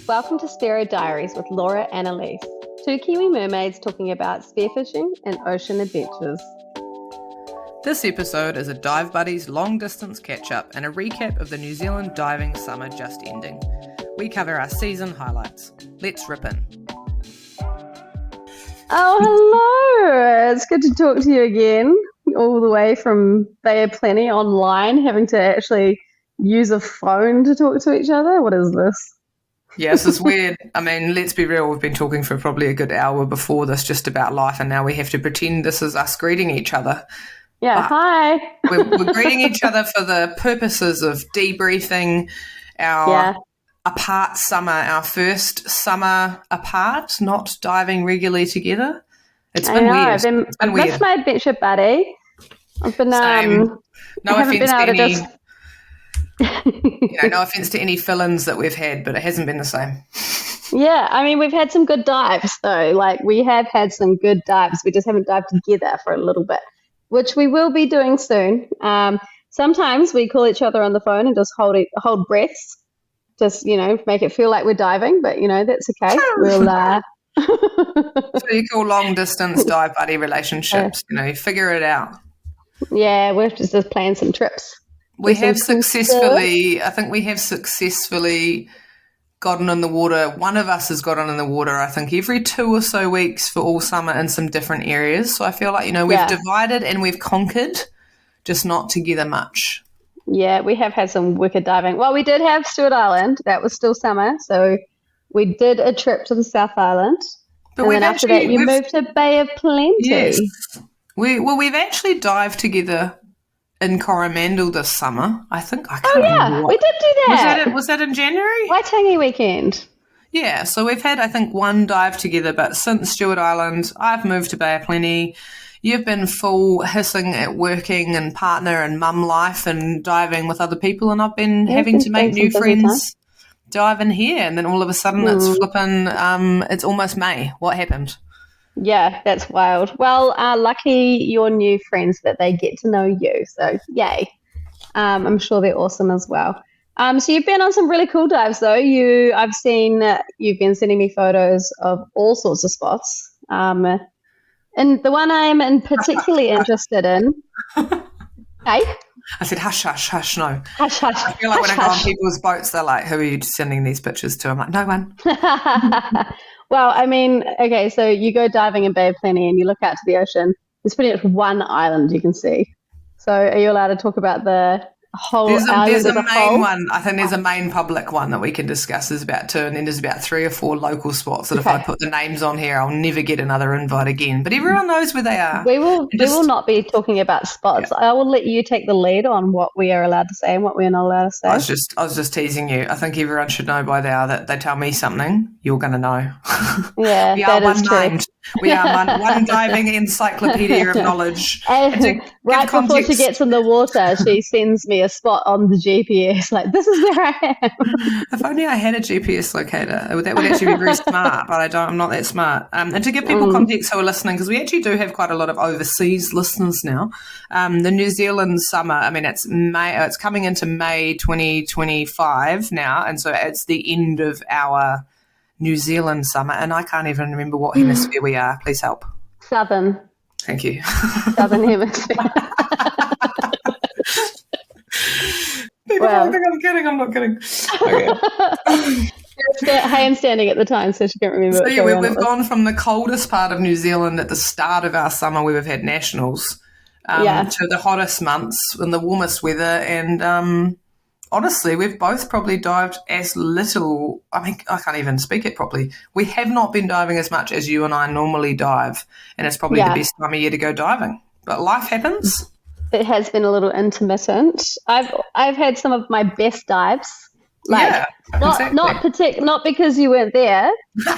Welcome to Spearo Diaries with Laura and Elise, two Kiwi mermaids talking about spearfishing and ocean adventures. This episode is a Dive Buddies long-distance catch-up and a recap of the New Zealand diving summer just ending. We cover our season highlights. Let's rip in. Oh, hello! It's good to talk to you again, all the way from Bay of Plenty online, having to actually use a phone to talk to each other. What is this? Yes, it's weird. I mean, let's be real, we've been talking for probably a good hour before this just about life, and now we have to pretend this is us greeting each other. Yeah, but hi! We're greeting each other for the purposes of debriefing our apart summer, our first summer apart, not diving regularly together. It's been weird. I've missed my adventure buddy. I've been no offense to any, just... no offense to any fill-ins that we've had, but it hasn't been the same. Yeah, I mean, we've had some good dives though. Like, we have had some good dives. We just haven't dived together for a little bit, which we will be doing soon. Sometimes we call each other on the phone and just hold breaths, just, make it feel like we're diving, but, that's okay. We'll... So you call long-distance dive buddy relationships, figure it out. Yeah, we've just planned some trips. I think we have successfully gotten in the water. One of us has gotten in the water, I think, every 2 or so weeks for all summer in some different areas. So I feel like, we've divided and we've conquered, just not together much. Yeah, we have had some wicked diving. Well, we did have Stewart Island. That was still summer. So we did a trip to the South Island. But then after that, you moved to Bay of Plenty. Yes. We've actually dived together in Coromandel this summer. I think I can't remember. We did do that. Was that in January? Waitangi weekend. Yeah, so we've had, I think, one dive together, but since Stewart Island, I've moved to Bay of Plenty. You've been full hissing at working and partner and mum life and diving with other people, and I've been having to make new friends dive in here, and then all of a sudden it's flipping, it's almost May. What happened? Yeah, that's wild. Well, lucky your new friends that they get to know you, so yay. I'm sure they're awesome as well. So you've been on some really cool dives though. I've seen you've been sending me photos of all sorts of spots. And the one I'm particularly interested in. Hey? I said, hush, hush, hush, no. Hush, hush. I feel like when I go on people's boats, they're like, who are you sending these pictures to? I'm like, no one. Well, I mean, okay, so you go diving in Bay of Plenty and you look out to the ocean. There's pretty much one island you can see. So are you allowed to talk about the whole island? There's a main one. I think there's a main public one that we can discuss. There's about 2, and then there's about 3 or 4 local spots that if I put the names on here, I'll never get another invite again. But everyone knows where they are. We will not be talking about spots. Yeah. I will let you take the lead on what we are allowed to say and what we are not allowed to say. I was just teasing you. I think everyone should know by now that they tell me something, you're going to know. Yeah, we are that is one true. mind. We are one diving encyclopedia of knowledge. Right before she gets in the water, she sends me a spot on the GPS, like, this is where I am. If only I had a GPS locator. That would actually be very smart, but I'm not that smart. And to give people context who are listening, because we actually do have quite a lot of overseas listeners now, the New Zealand summer, I mean, it's May. It's coming into May 2025 now, and so it's the end of our New Zealand summer, and I can't even remember what hemisphere we are. Please help. Southern. Thank you. Southern hemisphere. People don't think I'm kidding. I'm not kidding. Okay. Handstanding at the time, so she can't remember. So we've gone from the coldest part of New Zealand at the start of our summer, where we've had nationals, to the hottest months and the warmest weather, and honestly, we've both probably dived as little. I mean, I can't even speak it properly. We have not been diving as much as you and I normally dive, and it's probably the best time of year to go diving. But life happens. It has been a little intermittent. I've had some of my best dives. Not because you weren't there,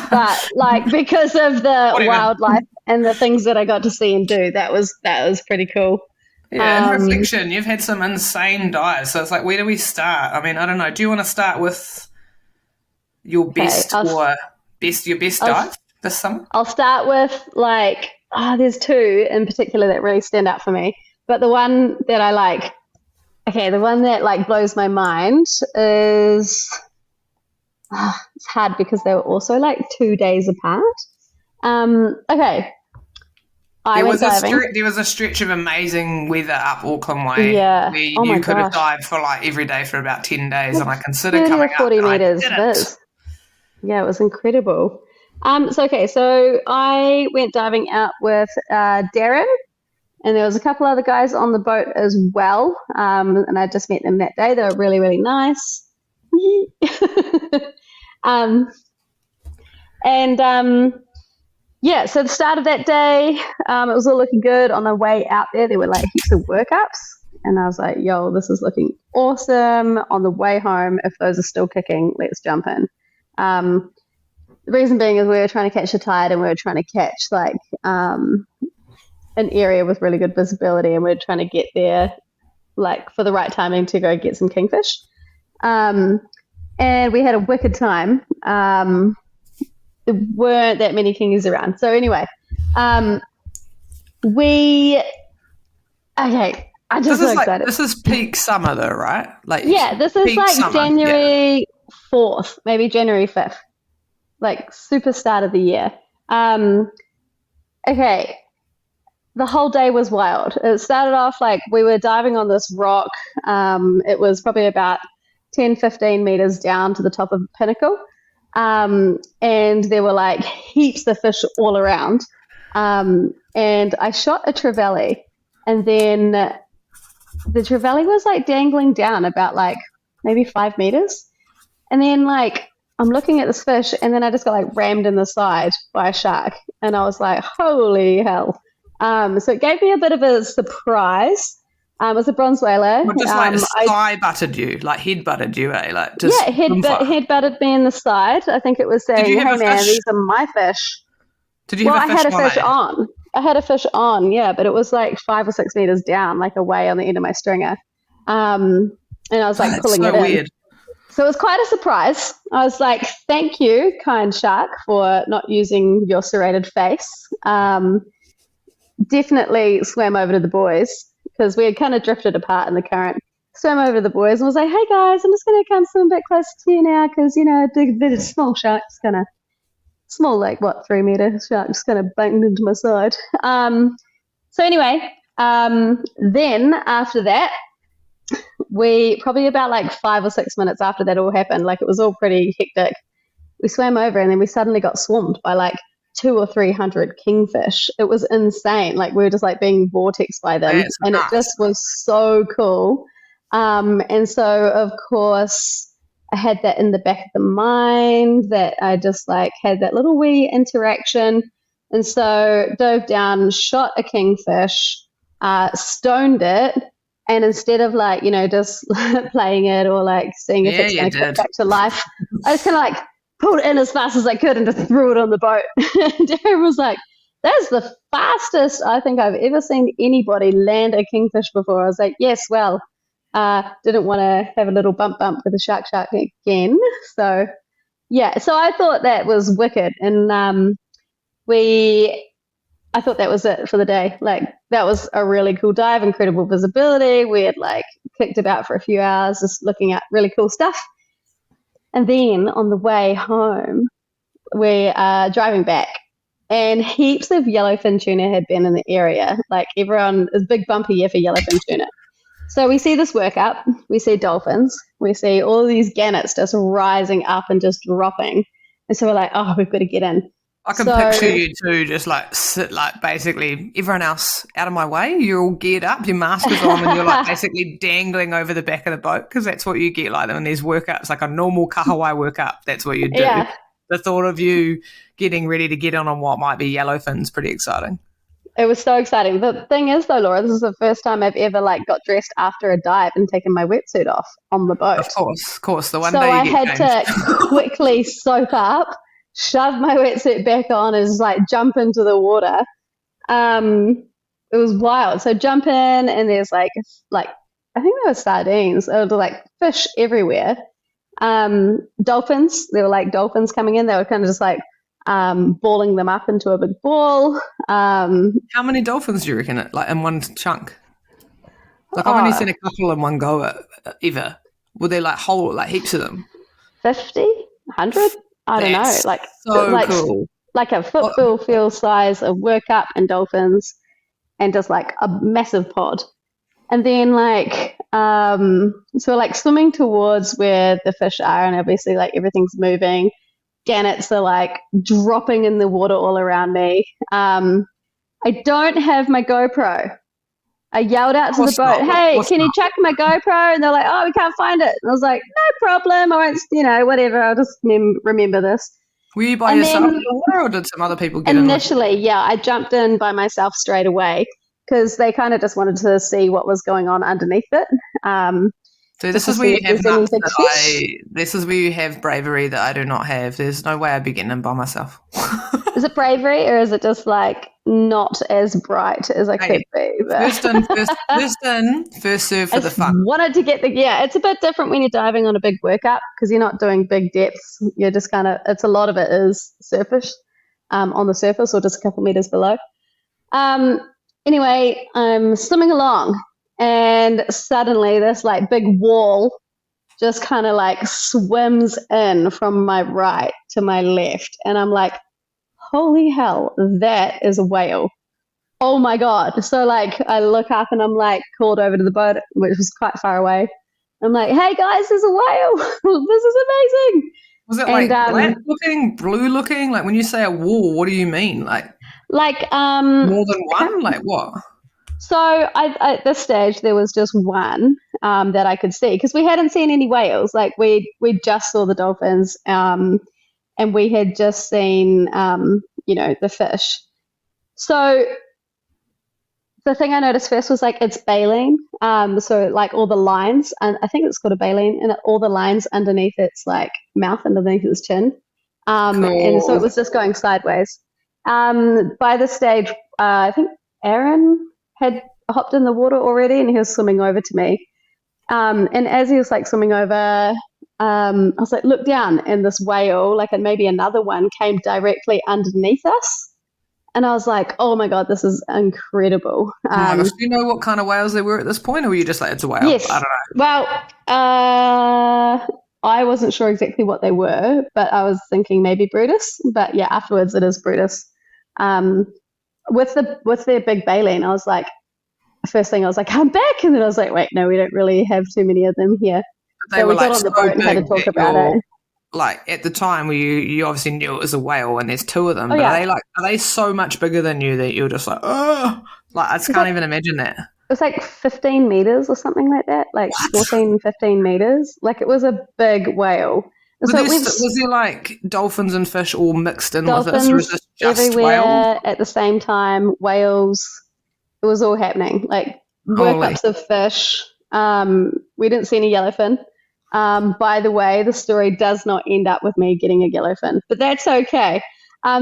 but like because of the wildlife and the things that I got to see and do. That was pretty cool. Yeah, in reflection, you've had some insane dives. So it's like, where do we start? I mean, I don't know. Do you want to start with your best dive this summer? I'll start with there's 2 in particular that really stand out for me. But the one that I like, the one that blows my mind is It's hard because they were also like 2 days apart. Okay. There was a stretch of amazing weather up Auckland way Yeah. where Oh my you could have gosh. dived for like every day for about 10 days, and I considered 30 coming or up 40 and I meters did it. viz. Yeah, it was incredible. So I went diving out with Darren, and there was a couple other guys on the boat as well. And I just met them that day. They were really, really nice. Yeah, so the start of that day, it was all looking good. On the way out there were like heaps of workups. And I was like, yo, this is looking awesome. On the way home, if those are still kicking, let's jump in. The reason being is we were trying to catch a tide, and we were trying to catch like an area with really good visibility, and we were trying to get there like for the right timing to go get some kingfish. And we had a wicked time. There weren't that many kingis around. So anyway, I just so excited. This is peak summer though, right? This is like summer. January 4th, maybe January 5th, like super start of the year. Okay, the whole day was wild. It started off like we were diving on this rock. It was probably about 10, 15 meters down to the top of the pinnacle. And there were like heaps of fish all around. And I shot a trevally, and then the trevally was like dangling down about like maybe 5 meters. And then like I'm looking at this fish, and then I just got like rammed in the side by a shark, and I was like, holy hell. So it gave me a bit of a surprise. It was a bronze whaler. Well, just like thigh butted you, like head butted you, eh? Like just head butted me in the side. I think it was saying, "Hey man, these are my fish." Did you have a fish? I had a fish on. I had a fish on, yeah, but it was like 5 or 6 meters down, like away on the end of my stringer. And I was like pulling it in. Weird. So it was quite a surprise. I was like, "Thank you, kind shark, for not using your serrated face." Definitely swam over to the boys, because we had kind of drifted apart in the current. Swam over to the boys and was like, "Hey guys, I'm just going to come swim a bit closer to you now, because, you know, the small shark's going to, small, like, 3-meter shark's going to bang into my side." So anyway, then after that, we probably about like 5 or 6 minutes after that all happened, like it was all pretty hectic. We swam over, and then we suddenly got swarmed by like 200 or 300 kingfish. It was insane. Like we were just like being vortexed by them. That's and nuts. It just was so cool. And so of course I had that in the back of the mind, that I just like had that little wee interaction. And so dove down, shot a kingfish, stoned it, and instead of like, you know, just playing it or like seeing if it's going to come back to life, I just kind of like pulled it in as fast as I could and just threw it on the boat. And Darren was like, "That's the fastest I think I've ever seen anybody land a kingfish before." I was like, "Yes, well, didn't want to have a little bump with a shark again." So, yeah, so I thought that was wicked. And I thought that was it for the day. Like, that was a really cool dive, incredible visibility. We had like kicked about for a few hours just looking at really cool stuff. And then on the way home, we are driving back, and heaps of yellowfin tuna had been in the area. Like everyone, is big bumpy year for yellowfin tuna. So we see this workup, we see dolphins, we see all these gannets just rising up and just dropping. And so we're like, oh, we've got to get in. I can picture you two just like sit like basically everyone else out of my way. You're all geared up, your mask is on, and you're like basically dangling over the back of the boat, because that's what you get like when there's workups, like a normal kahawai workup. That's what you do. Yeah. The thought of you getting ready to get on what might be yellowfin's pretty exciting. It was so exciting. The thing is though, Laura, this is the first time I've ever like got dressed after a dive and taken my wetsuit off on the boat. Of course. The one so day you I get had to quickly soak up, shove my wetsuit back on, and just like jump into the water. It was wild. So jump in, and there's like I think there were sardines. There were like fish everywhere. Dolphins. There were like dolphins coming in. They were kind of just like balling them up into a big ball. How many dolphins do you reckon like in one chunk? Like I've only seen a couple in one go ever. Were there like heaps of them? 50. 100. I don't know, That's like so cool. like a football field size of workup and dolphins, and just like a massive pod. And then like so like swimming towards where the fish are, and obviously like everything's moving. Gannets are like dropping in the water all around me. I don't have my GoPro. I yelled out to the boat, "Hey, can you check my GoPro?" And they're like, "Oh, we can't find it." And I was like, "No problem. I won't, whatever. I'll just remember this." Were you by yourself in the water, or did some other people get initially, in? Yeah, I jumped in by myself straight away because they kind of just wanted to see what was going on underneath it. So this is where you have this is where you have bravery that I do not have. There's no way I'd be getting in by myself. Is it bravery, or is it just like not as bright as I could be? First in, first serve for the fun. Wanted to get it's a bit different when you're diving on a big workup because you're not doing big depths. You're just a lot of it is surface, on the surface or just a couple meters below. Anyway, I'm swimming along, and suddenly this like big wall just kind of like swims in from my right to my left, and I'm like, holy hell, that is a whale. Oh my God. So like I look up and I'm like called over to the boat, which was quite far away. I'm like, hey guys, there's a whale. This is amazing. Was it like black looking, blue looking? Like when you say a wall, what do you mean? Like more than one? Like what? So at this stage there was just one that I could see because we hadn't seen any whales. Like we just saw the dolphins. And we had just seen, the fish. So the thing I noticed first was like it's baleen. So like all the lines, and I think it's called a baleen, and all the lines underneath its like mouth, underneath its chin. Cool. And so it was just going sideways. By this stage, I think Aaron had hopped in the water already, and he was swimming over to me. And as he was like swimming over, I was like, look down, and this whale, and maybe another one came directly underneath us. And I was like, oh my God, this is incredible. Do you know what kind of whales they were at this point, or were you just like, it's a whale? Yes. I don't know. Well, I wasn't sure exactly what they were, but I was thinking maybe Brutus. But yeah, afterwards it is Brutus. With their big baleen, I was like, first thing I was like, I'm back. And then I was like, wait, no, we don't really have too many of them here. They were we got on the boat and had to talk about it. Like at the time where you obviously knew it was a whale and there's two of them, but are they so much bigger than you that you're just like, oh, like I just can't even imagine that. It was like 15 meters or something like that, like 14, 15 meters. Like it was a big whale. Was there like dolphins and fish all mixed in with this, or was this just everywhere whales? At the same time, whales. It was all happening, like workups of fish. We didn't see any yellowfin. By the way, the story does not end up with me getting a yellowfin, but that's okay.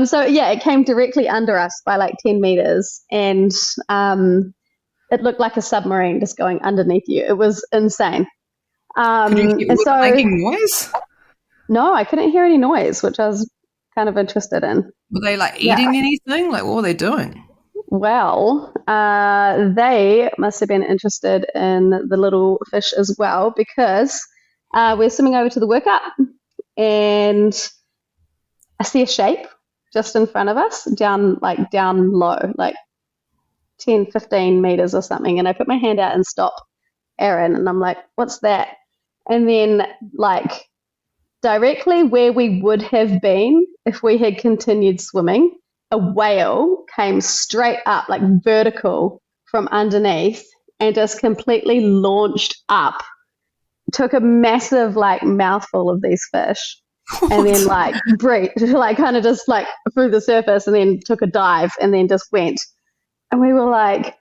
So yeah, it came directly under us by like 10 meters, and it looked like a submarine just going underneath you. It was insane. Was it making noise? No, I couldn't hear any noise, which I was kind of interested in. Were they like eating anything? Like what were they doing? Well, they must have been interested in the little fish as well, because we're swimming over to the workup and I see a shape just in front of us, down low, like 10, 15 meters or something. And I put my hand out and stop Aaron, and I'm like, what's that? And then like directly where we would have been if we had continued swimming, a whale came straight up, like vertical from underneath, and just completely launched up, took a massive like mouthful of these fish, and then like breathed, like kind of just like through the surface, and then took a dive, and then just went. And we were like,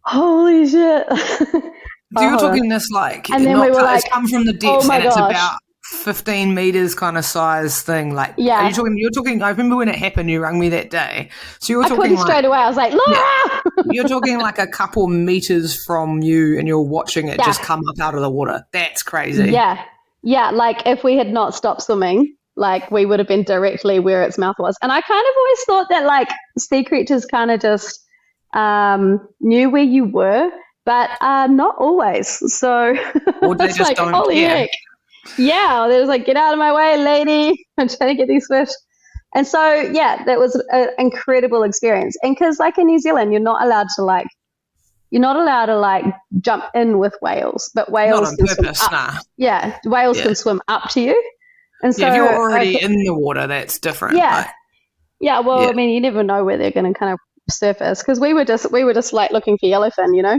holy shit. So you're talking this like, and then we were like, come from the depths, and it's about 15 meters kind of size thing. Like, yeah. You're talking, I remember when it happened, you rang me that day. So you're talking, I couldn't straight away. I was like, Laura! Yeah, you're talking like a couple meters from you, and you're watching it just come up out of the water. That's crazy. Yeah. Yeah. Like if we had not stopped swimming, like we would have been directly where its mouth was. And I kind of always thought that like sea creatures kind of just knew where you were, but not always. So or they just like, don't holy care. heck. Yeah, they was like, get out of my way, lady. I'm trying to get these fish. And so, yeah, that was an incredible experience. And because, like, in New Zealand, you're not allowed to like jump in with whales, but whales Not on can purpose, swim up. nah. Yeah, whales can swim up to you. And so if you're already in the water, that's different. Yeah. Well, I mean, you never know where they're going to kind of surface, because we were just like looking for yellowfin, you know.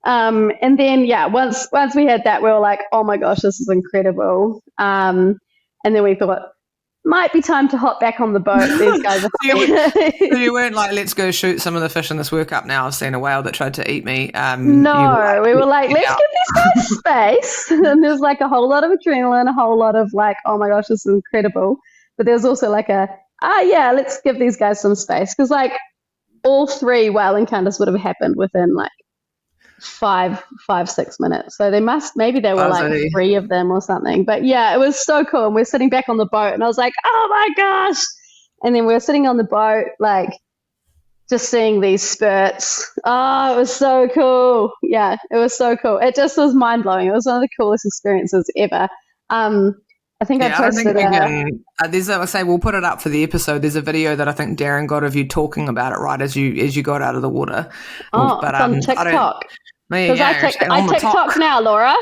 And then once we had that, we were like, oh my gosh, this is incredible. And then we thought, might be time to hop back on the boat. These guys are so you weren't like, let's go shoot some of the fish in this workup now. I've seen a whale that tried to eat me. No, we were like, let's give these guys space. And there's like a whole lot of adrenaline, a whole lot of like, oh my gosh, this is incredible. But there's also like let's give these guys some space. Because like all 3 whale encounters would have happened within like 5-6 minutes. So maybe there were like 3 of them or something. But yeah, it was so cool. And we're sitting back on the boat and I was like, oh my gosh. And then we were sitting on the boat, like just seeing these spurts. Oh, it was so cool. Yeah, it was so cool. It just was mind blowing. It was one of the coolest experiences ever. I think I posted I say we'll put it up for the episode. There's a video that I think Darren got of you talking about it right as you got out of the water. Oh, but, it's on TikTok. Because I TikTok now, Laura.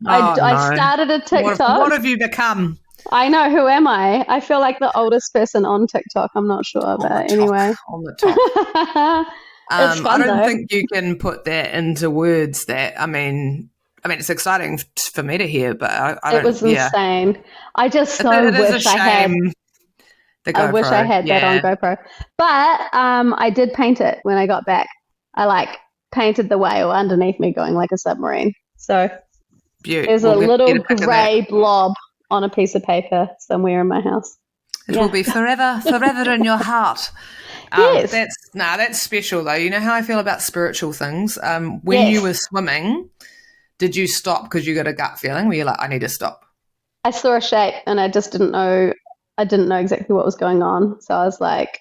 I started a TikTok. What have you become? I know. Who am I? I feel like the oldest person on TikTok. I'm not sure, but anyway. On the top. It's fun, I don't think you can put that into words. I mean, it's exciting for me to hear, but I don't. It was insane. I just wish I had. I wish I had that on GoPro, but I did paint it when I got back. I painted the whale underneath me, going like a submarine. So there's a little grey blob on a piece of paper somewhere in my house. It will be forever in your heart. Yes. That's special though. You know how I feel about spiritual things. When you were swimming, did you stop because you got a gut feeling? Were you like, I need to stop? I saw a shape and I just didn't know. I didn't know exactly what was going on. So I was like,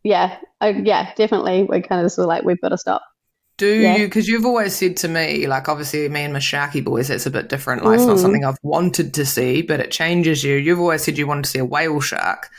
definitely. We kind of just were like, we've got to stop. Do you? Because you've always said to me, like, obviously me and my sharky boys, that's a bit different. Like, it's not something I've wanted to see, but it changes you. You've always said you wanted to see a whale shark.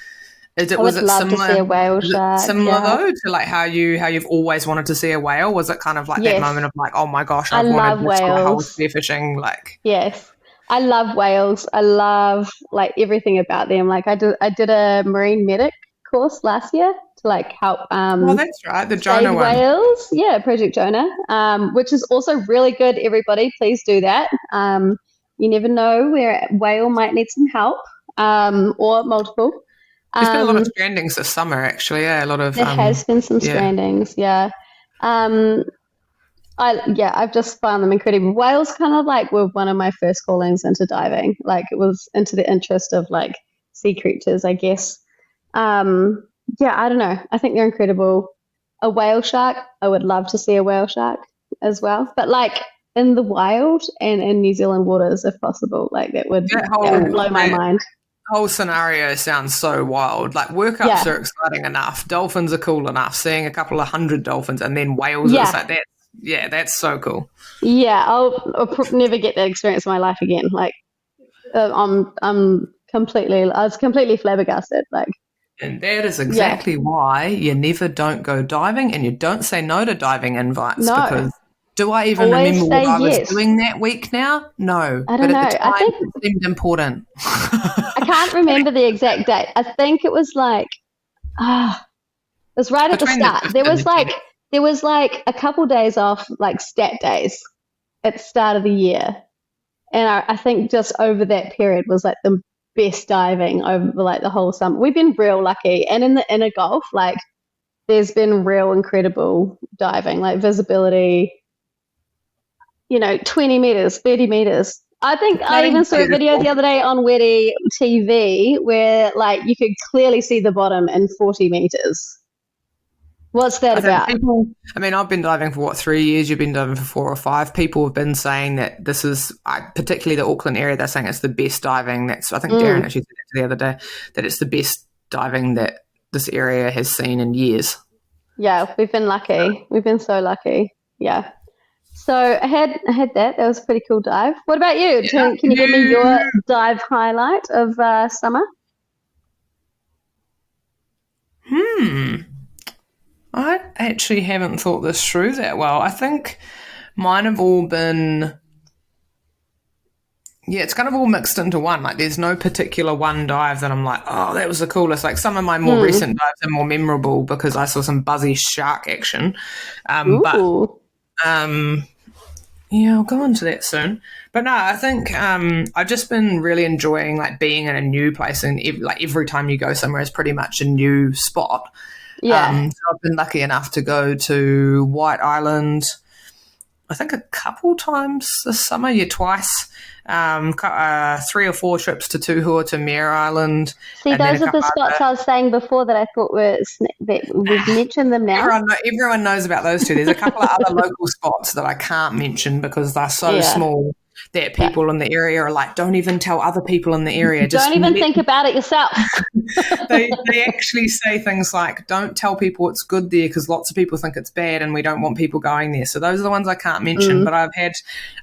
Was it similar to see a whale shark? Similar though to like how you've always wanted to see a whale? Was it kind of like that moment of like, oh my gosh, I've wanted this for whole spearfishing? Like, yes, I love whales. I love like everything about them. Like I did a marine medic course last year to like help. That's right, the Jonah one. Whales, Project Jonah, which is also really good. Everybody, please do that. You never know where a whale might need some help, or multiple. There's been a lot of strandings this summer, actually. Yeah, a lot of. There has been some strandings. Yeah. I've just found them incredible. Whales kind of like were one of my first callings into diving. Like it was into the interest of like sea creatures, I guess. I don't know. I think they're incredible. A whale shark, I would love to see a whale shark as well. But like in the wild and in New Zealand waters, if possible, like that would blow my mind. Whole scenario sounds so wild. Like workups are exciting enough. Dolphins are cool enough. Seeing a couple of 100 dolphins and then whales, it's like that. Yeah, that's so cool. Yeah, I'll never get that experience in my life again. Like, I was completely flabbergasted. Like, and that is exactly why you never don't go diving and you don't say no to diving invites. No. Because do I even remember what I was doing that week now? No. I don't know. At the time, it seemed important. I can't remember the exact date. I think it was like, it was right at the start. There was like a couple days off, like stat days at the start of the year. And I think just over that period was like the best diving over like the whole summer. We've been real lucky. And in the inner Gulf, like there's been real incredible diving, like visibility, 20 meters, 30 meters. I think I even saw a video the other day on Weddy TV where like you could clearly see the bottom in 40 meters. What's that about? I've been diving for 3 years? You've been diving for 4 or 5. People have been saying that this is, particularly the Auckland area, they're saying it's the best diving. I think Darren actually said it the other day, that it's the best diving that this area has seen in years. Yeah, we've been lucky. We've been so lucky. Yeah. So I had that. That was a pretty cool dive. What about you? Yeah. Can you give me your dive highlight of summer? I actually haven't thought this through that well. I think mine have all been, it's kind of all mixed into one. Like there's no particular one dive that I'm like, oh, that was the coolest. Like some of my more recent dives are more memorable because I saw some buzzy shark action. Yeah, I'll go into that soon. But no, I think I've just been really enjoying like being in a new place, and every time you go somewhere is pretty much a new spot. Yeah. So I've been lucky enough to go to White Island, I think a couple times this summer, twice. 3 or 4 trips to Tuhua to Mare Island. See, those are the spots I was saying before that I thought that we've mentioned them now. Everyone knows about those two. There's a couple of other local spots that I can't mention because they're so small that people in the area are like, don't even tell other people in the area. Just don't even think about it yourself. they actually say things like, don't tell people it's good there because lots of people think it's bad and we don't want people going there. So those are the ones I can't mention. But I've had,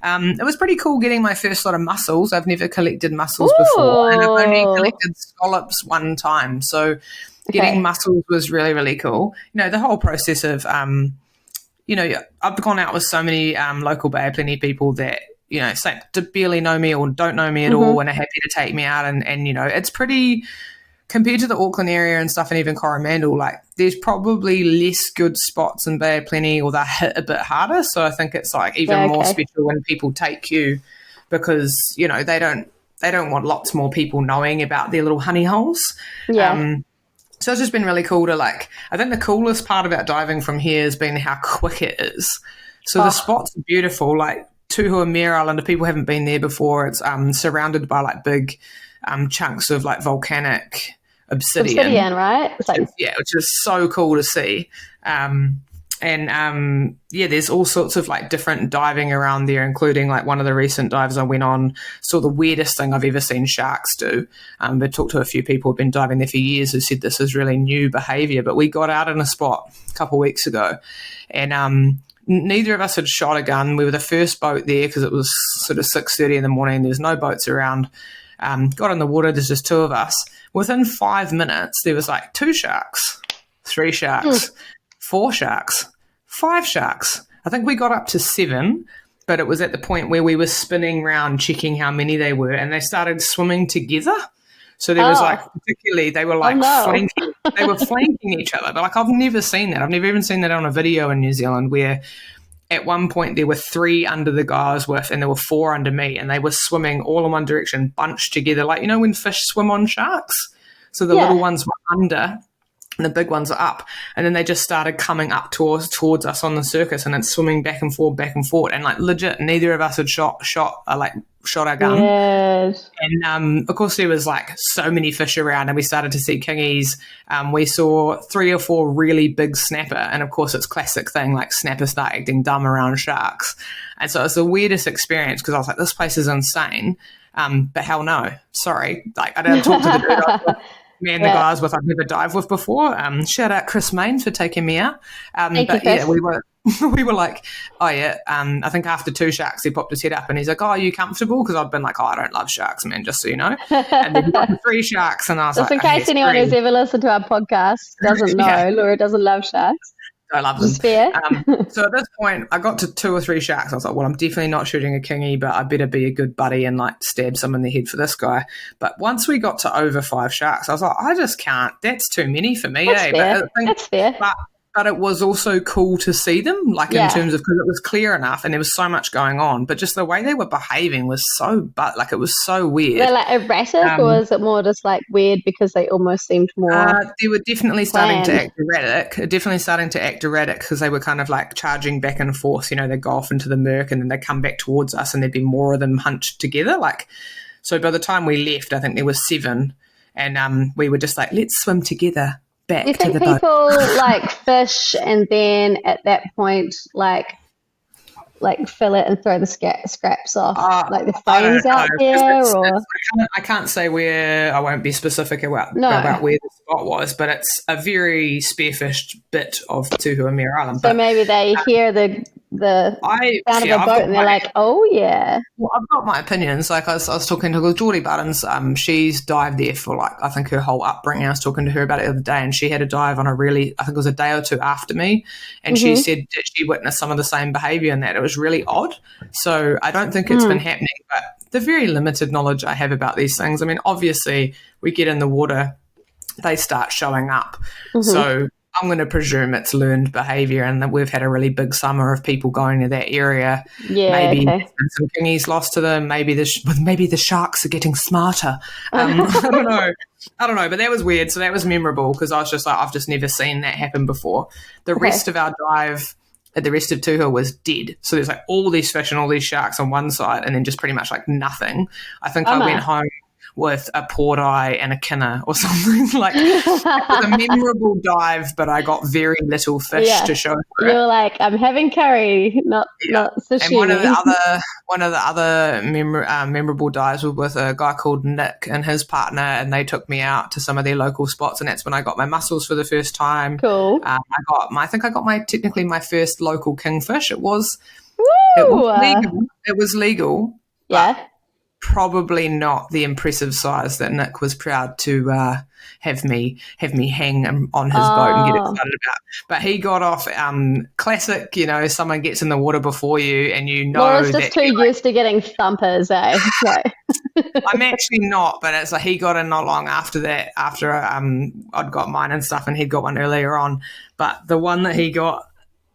it was pretty cool getting my first lot of mussels. I've never collected mussels before, and I've only collected scallops one time. So getting mussels was really, really cool. The whole process of, I've gone out with so many local Bay of Plenty people that, say barely know me or don't know me at all and are happy to take me out. And it's pretty, compared to the Auckland area and stuff and even Coromandel, like there's probably less good spots in Bay of Plenty or they're hit a bit harder. So I think it's like even more special when people take you because, they don't want lots more people knowing about their little honey holes. Yeah. So it's just been really cool to I think the coolest part about diving from here has been how quick it is. So the spots are beautiful, like Tuhua Mare Island, if people haven't been there before, it's surrounded by like big chunks of like volcanic obsidian. Obsidian, right? Which is so cool to see. There's all sorts of like different diving around there, including like one of the recent dives I went on, saw the weirdest thing I've ever seen sharks do. But talked to a few people who've been diving there for years who said this is really new behaviour. But we got out in a spot a couple of weeks ago and neither of us had shot a gun. We were the first boat there because it was sort of 6:30 in the morning. There's no boats around. Got in the water. There's just 2 of us. Within 5 minutes, there was like 2 sharks, 3 sharks, 4 sharks, 5 sharks. I think we got up to 7, but it was at the point where we were spinning around checking how many they were, and they started swimming together. So there was particularly, they were flanking. They were flanking each other. But like I've never seen that. I've never even seen that on a video in New Zealand where at one point there were 3 under the guy I was with and there were 4 under me, and they were swimming all in one direction, bunched together. Like, when fish swim on sharks? So the little ones were under and the big ones are up. And then they just started coming up towards us on the circus and it's swimming back and forth. And like legit, neither of us had shot our gun. Yes. And of course there was like so many fish around and we started to see kingis. We saw 3 or 4 really big snapper, and of course it's classic thing, like snappers start acting dumb around sharks. And so it's the weirdest experience because I was like, this place is insane. But hell no, sorry. Like I didn't talk to the dude. Me and the guys with I've never dived with before. Shout out Chris Mains for taking me out. We were like, I think after 2 sharks he popped his head up and he's like, oh, are you comfortable? Because I'd been like, oh, I don't love sharks, man, just so you know. And then he got 3 sharks and I was just like, in case anyone who's ever listened to our podcast doesn't know, Laura doesn't love sharks. I love them. Fair. So at this point, I got to 2 or 3 sharks. I was like, well, I'm definitely not shooting a kingy, but I better be a good buddy and like stab some in the head for this guy. But once we got to over 5 sharks, I was like, I just can't. That's too many for me. That's fair. That's fair. But it was also cool to see them, like in terms of, because it was clear enough and there was so much going on, but just the way they were behaving was it was so weird. They're like erratic, or is it more just like weird because they almost seemed more they were definitely starting to act erratic because they were kind of like charging back and forth. They'd go off into the murk and then they'd come back towards us and there'd be more of them hunched together. So by the time we left, I think there was 7 and we were just like, let's swim together. Back you to think the people boat. like fish and then at that point like fill it and throw the scraps off, like the phones out there? I can't say where, I won't be specific about where the spot was, but it's a very spearfished bit of Tuhua Mare Island. So maybe they hear the the sound of a boat and they're like, oh, yeah. Well, I've got my opinions. Like I was talking to Geordie Buttons. She's dived there for I think her whole upbringing. I was talking to her about it the other day, and she had a dive on I think it was a day or two after me, and she said that she witnessed some of the same behaviour and that it was really odd. So I don't think it's been happening, but the very limited knowledge I have about these things. I mean, obviously we get in the water, they start showing up. So I'm going to presume it's learned behaviour, and that we've had a really big summer of people going to that area. Yeah, maybe some kingis lost to them. Maybe the sharks are getting smarter. I don't know. But that was weird. So that was memorable because I was just like, I've just never seen that happen before. The rest of our dive at the rest of Tuho was dead. So there's like all these fish and all these sharks on one side, and then just pretty much like nothing. I think I went home with a port eye and a kinner or something. Like, it was a memorable dive, but I got very little fish to show for it. You were like, I'm having curry, not sashimi. And one of the other memorable dives was with a guy called Nick and his partner, and they took me out to some of their local spots, and that's when I got my mussels for the first time. Cool. I think I got my first local kingfish. It was legal. It was legal. Yeah. Probably not the impressive size that Nick was proud to have me hang on his boat and get excited about. But he got off classic, someone gets in the water before you and Laura's just too used to getting thumpers, eh? I'm actually not, but it's like he got in not long after that, after I'd got mine and stuff, and he'd got one earlier on. But the one that he got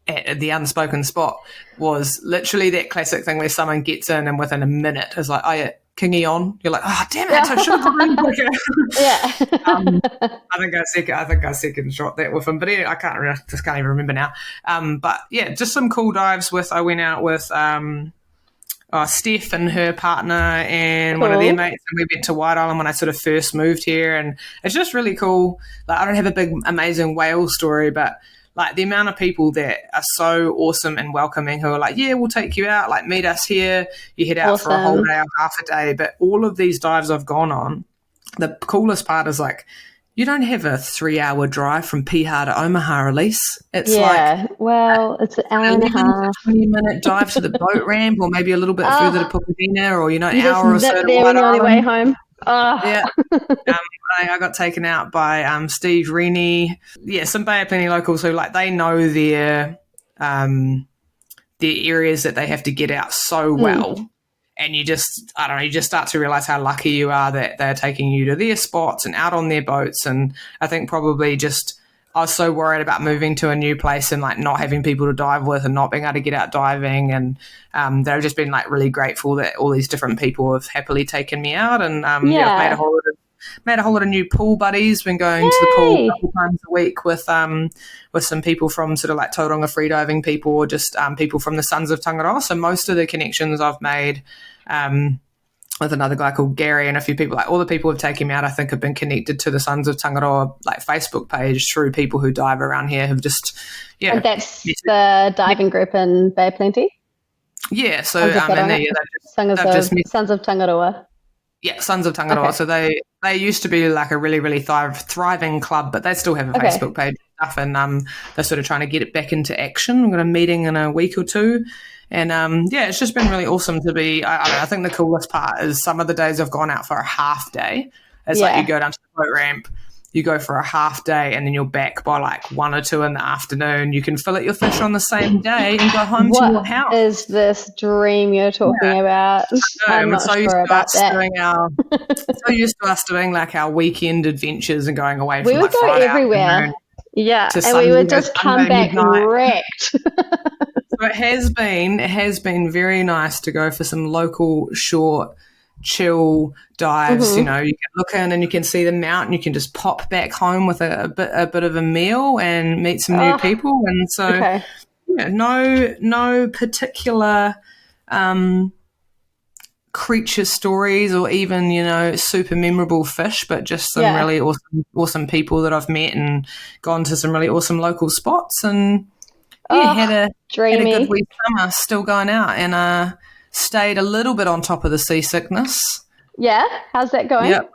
at the unspoken spot was literally that classic thing where someone gets in and within a minute is like, oh yeah, kingy on. You're like, oh damn it, I should have got in quicker. Yeah. I think I second shot that with him, but anyway, I can't even remember now. But yeah, just some cool dives I went out with Steph and her partner and one of their mates, and we went to White Island when I sort of first moved here, and it's just really cool. Like, I don't have a big amazing whale story, but like the amount of people that are so awesome and welcoming who are like, yeah, we'll take you out, like meet us here. You head out for a whole day or half a day. But all of these dives I've gone on, the coolest part is like, you don't have a 3-hour drive from Piha to Omaha, Elise. It's it's an hour and a half. 20-minute dive to the boat ramp, or maybe a little bit further to Pukatina, or an hour or so to White Island. On your way home. Yeah. I got taken out by Steve Rennie. Yeah, some Bay of Plenty locals who they know their areas that they have to get out so well. And you just start to realise how lucky you are that they're taking you to their spots and out on their boats. And I think probably just I was so worried about moving to a new place and not having people to dive with and not being able to get out diving. And they've just been really grateful that all these different people have happily taken me out. And I've made a whole lot of new pool buddies. Been going to the pool a couple times a week with some people from sort of Tauranga freediving people, or just people from the Sons of Tangaroa. So most of the connections I've made with another guy called Gary and a few people, all the people who've taken me out, I think, have been connected to the Sons of Tangaroa Facebook page through people who dive around here who've just And that's the diving group in Bay of Plenty? Yeah, so Sons of Tangaroa. Yeah, Sons of Tangaroa. Okay. So they used to be a really, really thriving club, but they still have a Facebook page and stuff, and they're sort of trying to get it back into action. We've got a meeting in a week or two, and it's just been really awesome to be. I think the coolest part is some of the days I've gone out for a half day. It's you go down to the boat ramp, you go for a half day, and then you're back by 1 or 2 in the afternoon. You can fillet your fish on the same day and go home to your house. What is this dream you're talking about? I'm not sure about that. So used to us doing our weekend adventures and going away from we would go Friday everywhere. Yeah, and we would just come back wrecked. So it has been very nice to go for some local short chill dives. You can look in and you can see the mountain, you can just pop back home with a bit of a meal and meet some new people. And so no particular creature stories or even super memorable fish, but just some really awesome people that I've met and gone to some really awesome local spots, and had a good wee summer, still going out, and stayed a little bit on top of the seasickness. Yeah, how's that going? Yep,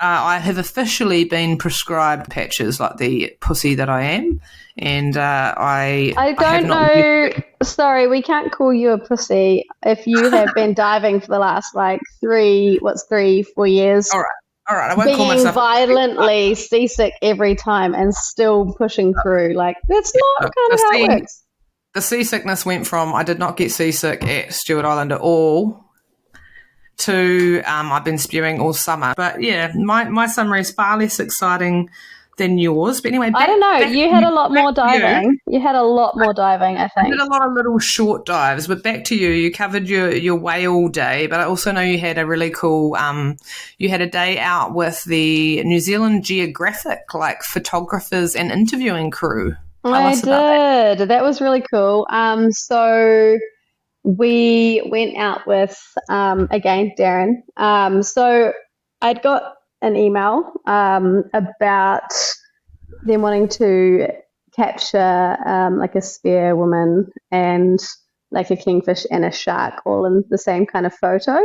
I have officially been prescribed patches like the pussy that I am, and I don't know sorry, we can't call you a pussy if you have been diving for the last like 3-4 years. All right. I won't call being myself violently seasick every time and still pushing through. Like, that's not kind of how it works. The seasickness went from I did not get seasick at Stewart Island at all to I've been spewing all summer. But yeah, my summer is far less exciting than yours. But anyway, I don't know. You had a lot more diving. You had a lot more diving, I think. I did a lot of little short dives, but back to you. You covered your whale day, but I also know you had a really cool, you had a day out with the New Zealand Geographic, like photographers and interviewing crew. I did. That was really cool. So we went out with, again, Darren. So I'd got an email about them wanting to capture like a spear woman and like a kingfish and a shark all in the same kind of photo,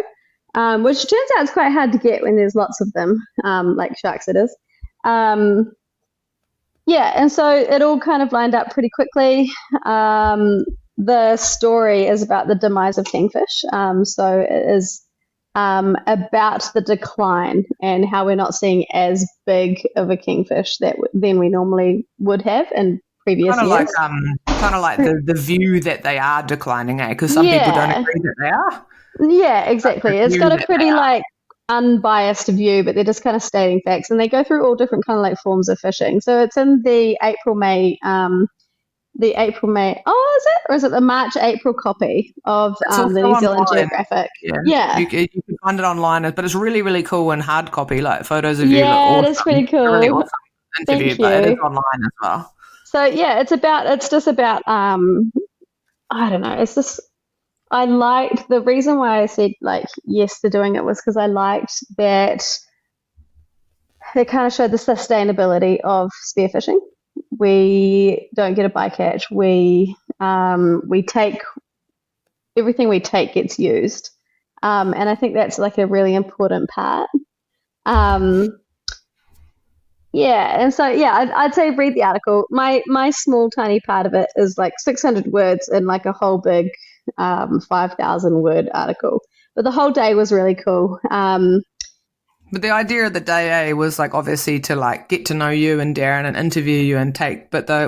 which turns out it's quite hard to get when there's lots of them, like sharks it is. Yeah, and so it all kind of lined up pretty quickly. The story is about the demise of kingfish. So it is about the decline and how we're not seeing as big of a kingfish than we normally would have in previous years. Kind of like the view that they are declining, because some people don't agree that they are. Yeah, exactly. It's got a pretty like unbiased view, but they're just kind of stating facts, and they go through all different kind of like forms of fishing. So it's in the April-May. Oh, is it? Or is it the March-April copy of the New Zealand Geographic? Yeah. You can find it online, but it's really, really cool in hard copy, like photos of you. Yeah, awesome. It is pretty cool. Really awesome interview, but it is online as well. So yeah, it's just about I don't know. It's just I liked the reason why I said like yes to doing it was because I liked that it kind of showed the sustainability of spearfishing. We don't get a bycatch. We take everything we take gets used, and I think that's like a really important part. Yeah, and so I'd say read the article. My small tiny part of it is like 600 words in like a whole big 5,000 word article, but the whole day was really cool. But the idea of the day was like obviously to like get to know you and Darren and interview you and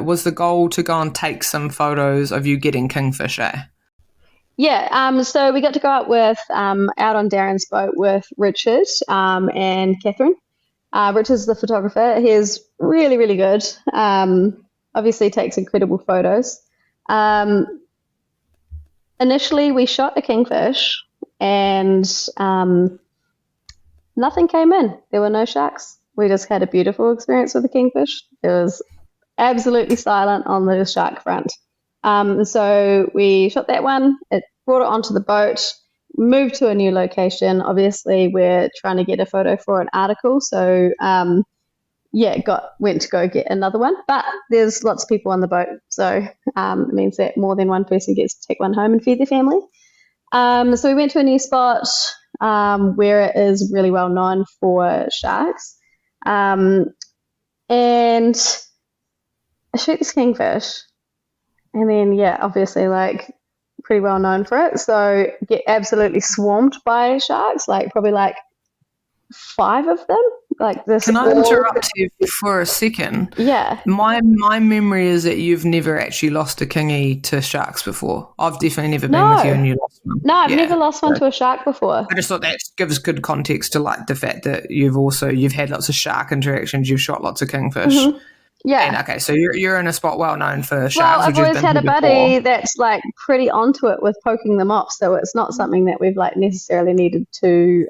was the goal to go and take some photos of you getting kingfish, eh? Yeah, so we got to go out out on Darren's boat with Richard and Catherine. Richard's the photographer. He's really, really good. Obviously takes incredible photos. Initially, we shot a kingfish and nothing came in. There were no sharks. We just had a beautiful experience with the kingfish. It was absolutely silent on the shark front. So we shot that one. It brought it onto the boat, moved to a new location. Obviously, we're trying to get a photo for an article. So, went to go get another one. But there's lots of people on the boat. So it means that more than one person gets to take one home and feed their family. So we went to a new spot where it is really well known for sharks. And I shoot this kingfish. And then, obviously, like, pretty well known for it. So get absolutely swarmed by sharks, like probably like 5 of them. Like this. Can I interrupt you for a second? Yeah. My memory is that you've never actually lost a kingy to sharks before. I've definitely never been with you and you lost one. No, I've never lost one to a shark before. I just thought that gives good context to like the fact that you've had lots of shark interactions, you've shot lots of kingfish. Mm-hmm. Yeah. And, okay, so you're in a spot well known for sharks. Well, I've always had a buddy that's like pretty onto it with poking them off, so it's not something that we've like necessarily needed to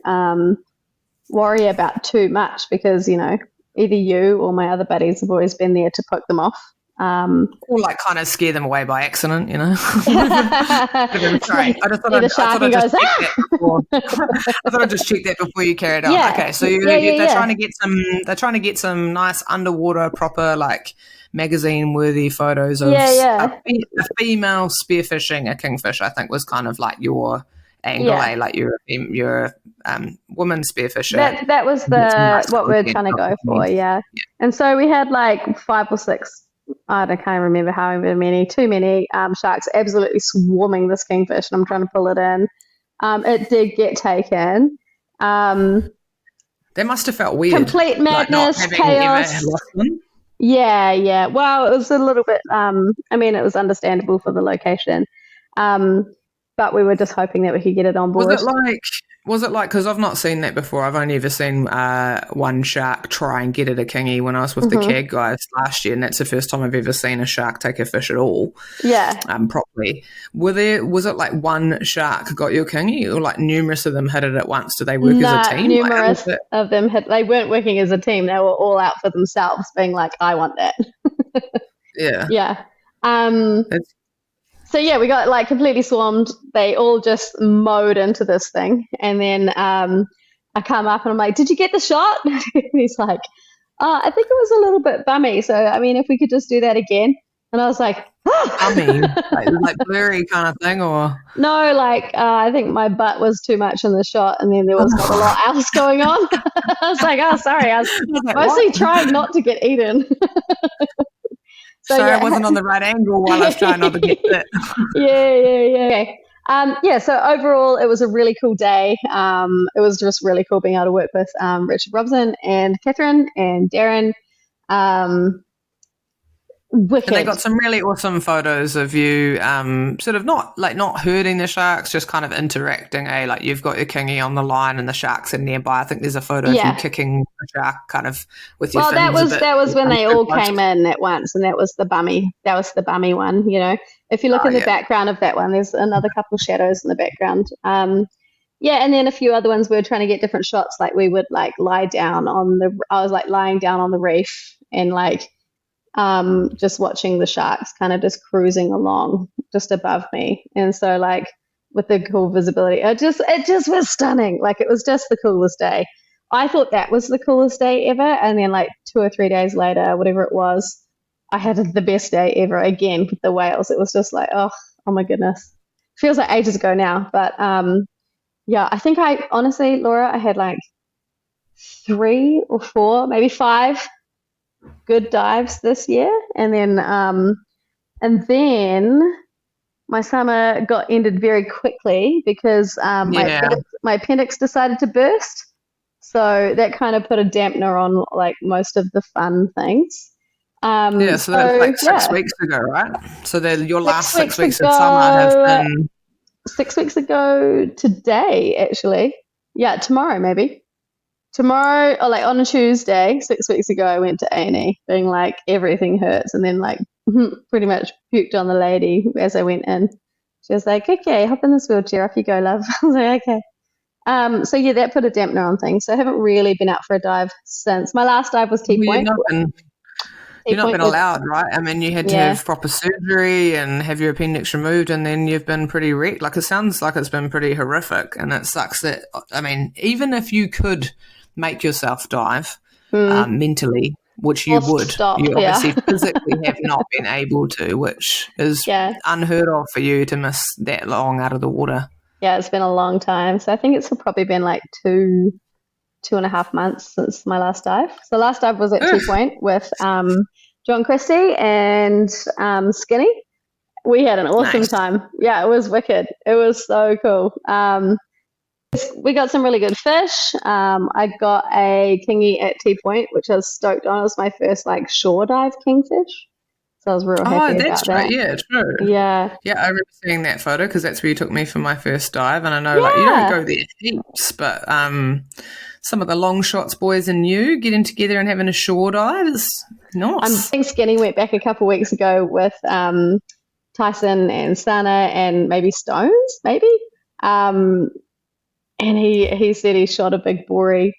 worry about too much because, you know, either you or my other buddies have always been there to poke them off. Or like kind of scare them away by accident, you know. Sorry, I thought I'd just check that before you carried on. Yeah. Okay, so they're trying to get some nice underwater proper like magazine worthy photos of a female spearfishing a kingfish. I think was kind of like your angle, like you're a woman spearfisher. That was what we're trying to go for, yeah. And so we had like 5 or 6 I can't remember however many, too many sharks absolutely swarming this kingfish, and I'm trying to pull it in. It did get taken. That must have felt weird. Complete madness, not having chaos. ever lost one. Yeah. Well, it was a little bit, it was understandable for the location. But we were just hoping that we could get it on board. Was it like, because I've not seen that before. I've only ever seen one shark try and get at a kingy when I was with the CAG guys last year, and that's the first time I've ever seen a shark take a fish at all. Yeah. Properly. Was it like one shark got your kingy, or like numerous of them hit it at once? Do they work as a team? Numerous of them they weren't working as a team. They were all out for themselves, being like, I want that. Yeah. Yeah. So yeah, we got like completely swarmed. They all just mowed into this thing, and then I come up and I'm like, "Did you get the shot?" And he's like, "I think it was a little bit bummy. So I mean, if we could just do that again." And I was like, "Bummy, like blurry kind of thing, or no? Like I think my butt was too much in the shot, and then there was not a lot else going on. I was like, "Oh, sorry, I was mostly trying not to get eaten." So I wasn't on the right angle while I was trying not to get it. Yeah. So overall, it was a really cool day. It was just really cool being able to work with Richard Robson and Catherine and Darren. Wicked. And they got some really awesome photos of you sort of not hurting the sharks, just kind of interacting. Like you've got your kingy on the line and the sharks are nearby. I think there's a photo of you kicking the shark kind of with your fins. Well, that was when they all came in at once, and that was the bummy one, you know. If you look in the background of that one, there's another couple of shadows in the background. And then a few other ones we were trying to get different shots. Like we would like lie down I was like lying down on the reef and like just watching the sharks kind of just cruising along just above me. And so like with the cool visibility, it just was stunning. Like it was just the coolest day. I thought that was the coolest day ever. And then like 2 or 3 days later, whatever it was, I had the best day ever again with the whales. It was just like, oh my goodness. Feels like ages ago now. But I think honestly, Laura, I had like 3 or 4, maybe 5 good dives this year, and then my summer got ended very quickly because my appendix decided to burst, so that kind of put a dampener on like most of the fun things. So that's like 6 weeks ago, right? So your last 6 weeks of summer have been 6 weeks ago today, actually. Yeah, tomorrow maybe. Tomorrow, or like on a Tuesday, 6 weeks ago, I went to A&E, being like everything hurts, and then like pretty much puked on the lady as I went in. She was like, "Okay, hop in this wheelchair, off you go, love." I was like, "Okay." So that put a dampener on things. So I haven't really been out for a dive since. My last dive was T-Point. You've not been allowed, right? I mean, you had to have proper surgery and have your appendix removed, and then you've been pretty wrecked. Like it sounds like it's been pretty horrific, and it sucks that. I mean, even if you could make yourself dive mentally, which you would, you obviously physically have not been able to, which is unheard of for you to miss that long out of the water. Yeah, it's been a long time. So I think it's probably been like 2.5 months since my last dive. So last dive was at T-Point with John Christie and Skinny. We had an awesome time. Yeah, it was wicked. It was so cool. We got some really good fish. I got a kingy at T-Point, which I was stoked on. It was my first like shore dive kingfish. So I was real happy about that. Yeah, true. Yeah. Yeah, I remember seeing that photo because that's where you took me for my first dive. And I know like you don't go there heaps, but some of the long shots boys and you getting together and having a shore dive is nice. I think Skinny went back a couple of weeks ago with Tyson and Sana and maybe Stones, maybe. And he said he shot a big bory,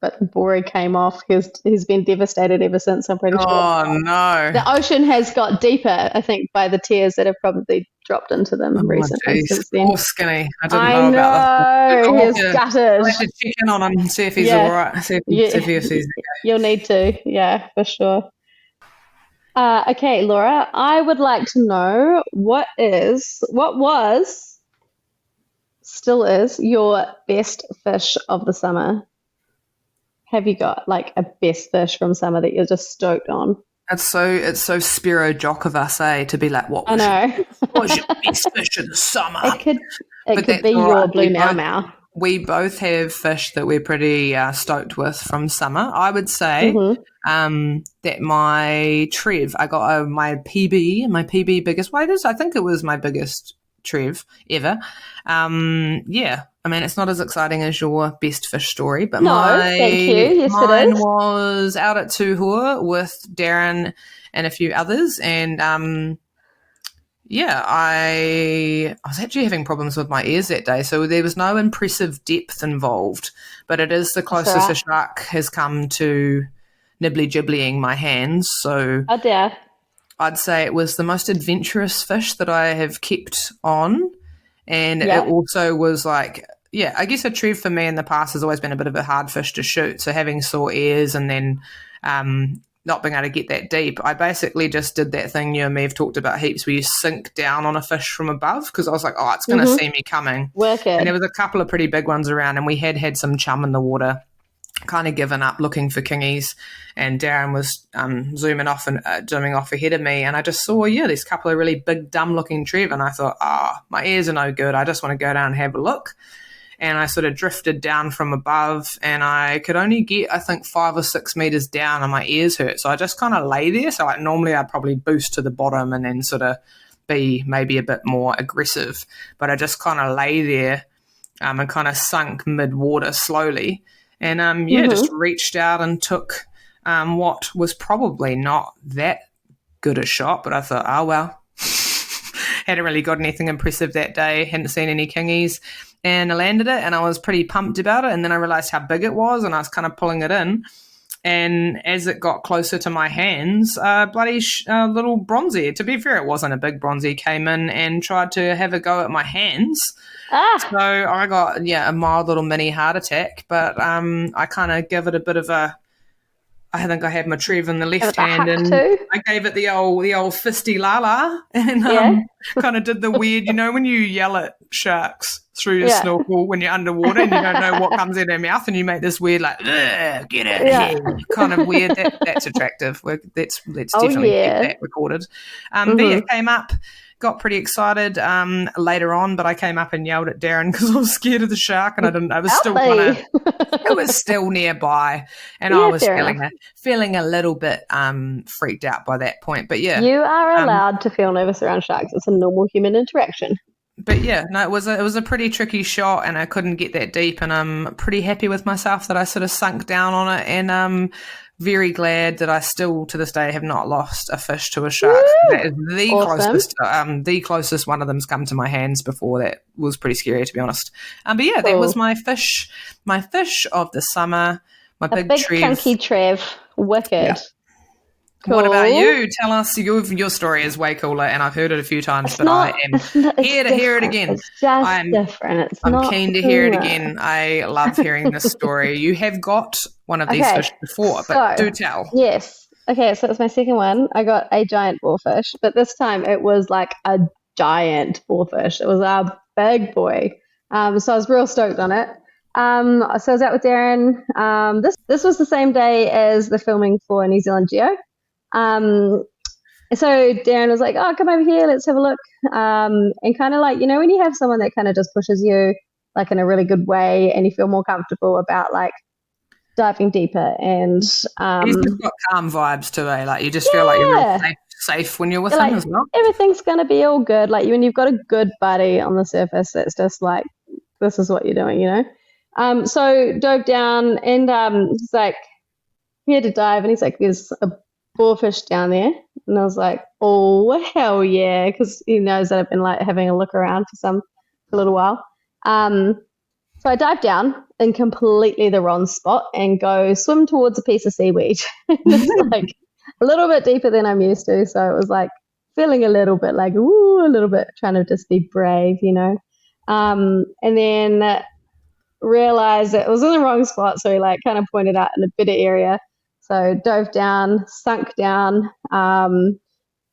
but the bory came off. He's been devastated ever since, I'm pretty sure. Oh, no. The ocean has got deeper, I think, by the tears that have probably dropped into them recently. Poor Skinny. I didn't know about that. He's gutted. I should check in on him, see if he's all right, see if he sees it. You'll need to, for sure. Okay, Laura, I would like to know what still is your best fish of the summer? Have you got like a best fish from summer that you're just stoked on? It's so Spearo Jock of us, to be like, I know. what's your best fish of the summer? It could be your blue mau. We both have fish that we're pretty stoked with from summer. I would say that my trev, I got my PB biggest waders. I think it was my biggest trev ever. Yeah, I mean, it's not as exciting as your best fish story, but thank you. Yes, mine was out at Tuhua with Darren and a few others, and yeah, I was actually having problems with my ears that day, so there was no impressive depth involved, but it is the closest a shark has come to nibbly-gibblying my hands, so oh dear. I'd say it was the most adventurous fish that I have kept on. And it also was like, yeah, I guess a trev for me in the past has always been a bit of a hard fish to shoot. So having sore ears and then not being able to get that deep, I basically just did that thing you and me have talked about heaps where you sink down on a fish from above because I was like, oh, it's going to see me coming. Work it. And there was a couple of pretty big ones around and we had some chum in the water, kind of given up looking for kingis, and Darren was zooming off ahead of me, and I just saw these couple of really big dumb looking trev, and I thought, my ears are no good, I just want to go down and have a look. And I sort of drifted down from above, and I could only get I think 5 or 6 meters down and my ears hurt, so I just kind of lay there. So like normally I'd probably boost to the bottom and then sort of be maybe a bit more aggressive, but I just kind of lay there and kind of sunk mid-water slowly. And, just reached out and took what was probably not that good a shot, but I thought, oh, well, hadn't really got anything impressive that day, hadn't seen any kingis, and I landed it, and I was pretty pumped about it, and then I realised how big it was, and I was kind of pulling it in, and as it got closer to my hands, bloody little bronzy, to be fair, it wasn't a big bronzy, came in and tried to have a go at my hands. So I got, a mild little mini heart attack, but I kind of give it a bit of I think I had my trev in the left hand and I gave it the old fisty la-la and kind of did the weird, when you yell at sharks through your snorkel when you're underwater and you don't know what comes out of their mouth and you make this weird like, get out of here, kind of weird. That's attractive. Let's definitely get that recorded. But it came up. Got pretty excited later on, but I came up and yelled at Darren because I was scared of the shark, and I was still it was still nearby, and I was feeling a little bit freaked out by that point. But yeah, you are allowed to feel nervous around sharks. It's a normal human interaction. But yeah, no, it was a pretty tricky shot, and I couldn't get that deep, and I'm pretty happy with myself that I sort of sunk down on it, and very glad that I still to this day have not lost a fish to a shark. Woo! That is the closest one of them's come to my hands before. That was pretty scary, to be honest. But yeah, that was my fish of the summer. My big trev. Chunky trev, wicked. Yeah. Cool. What about you? Tell us, your story is way cooler, and I've heard it a few times, I am here to hear it again. It's just different. I'm keen to hear it again. I love hearing this story. You have got one of these fish before, but do tell. Yes. Okay, so it's my second one. I got a giant boarfish, but this time it was like a giant boarfish. It was a big boy. So I was real stoked on it. So I was out with Darren. This was the same day as the filming for New Zealand Geo. So Darren was like, oh, come over here, let's have a look. And kind of like, when you have someone that kind of just pushes you like in a really good way and you feel more comfortable about like diving deeper and he's just got calm vibes too, like you just feel like you're really safe when you're with him as well. Everything's gonna be all good. Like when you've got a good buddy on the surface that's just like, this is what you're doing, So dove down and he's like, here to dive, and he's like, there's a boarfish down there, and I was like, oh hell yeah, because he knows that I've been like having a look around for a little while. So I dive down in completely the wrong spot and go swim towards a piece of seaweed. It's like a little bit deeper than I'm used to, so it was like feeling a little bit like a little bit trying to just be brave, and then realized that it was in the wrong spot, so he like kind of pointed out in a better area. So dove down, sunk down, and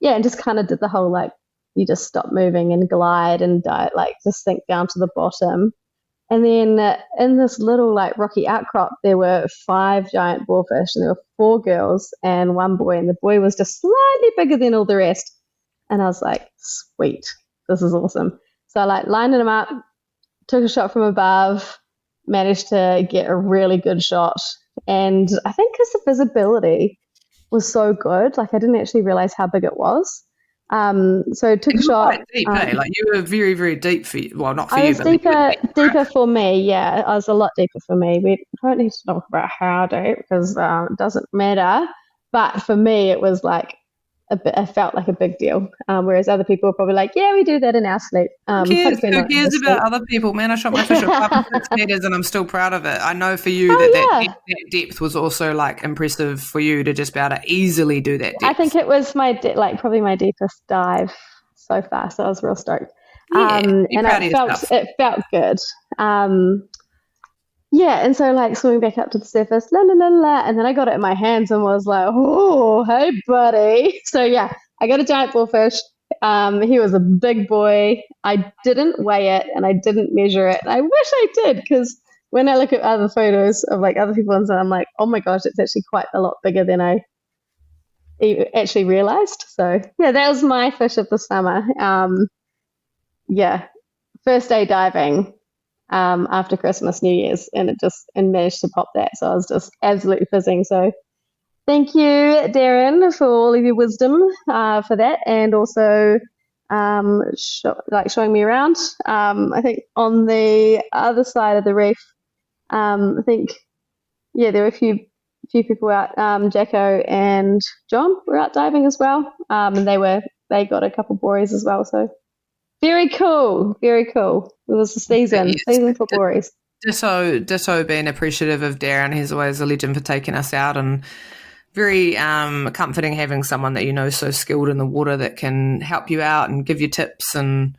just kind of did the whole like you just stop moving and glide and like just sink down to the bottom. And then in this little like rocky outcrop, there were 5 giant boarfish, and there were 4 girls and 1 boy, and the boy was just slightly bigger than all the rest. And I was like, sweet, this is awesome. So I like lined them up, took a shot from above, managed to get a really good shot. And I think because the visibility was so good, like I didn't actually realize how big it was. So I took a shot. Quite deep, Like you were very, very deep for you. Well, not for I you, was but deeper for me. Yeah, I was a lot deeper for me. We don't need to talk about how deep because it doesn't matter. But for me, it was like I felt like a big deal. Whereas other people were probably like, yeah, we do that in our sleep. Who cares about other people, man? I shot my fish at 5 and 6 meters and I'm still proud of it. I know for you that depth was also like impressive for you to just be able to easily do that depth. I think it was probably my deepest dive so far. So I was real stoked. Yeah, and it felt good. Yeah, and so like swimming back up to the surface, la la la la, and then I got it in my hands and was like, oh, hey buddy. So yeah, I got a giant boarfish. He was a big boy. I didn't weigh it and I didn't measure it. I wish I did, because when I look at other photos of like other people and so I'm like, oh my gosh, it's actually quite a lot bigger than I actually realized. So yeah, that was my fish of the summer. Yeah, first day diving. After Christmas, New Year's, and managed to pop that. So I was just absolutely fizzing. So thank you, Darren, for all of your wisdom for that, and also showing me around. I think on the other side of the reef, I think there were a few people out. Jacko and John were out diving as well, and they got a couple borees as well. So. Very cool. Very cool. It was a season for borees. Ditto being appreciative of Darren. He's always a legend for taking us out, and very comforting having someone that you know so skilled in the water that can help you out and give you tips and,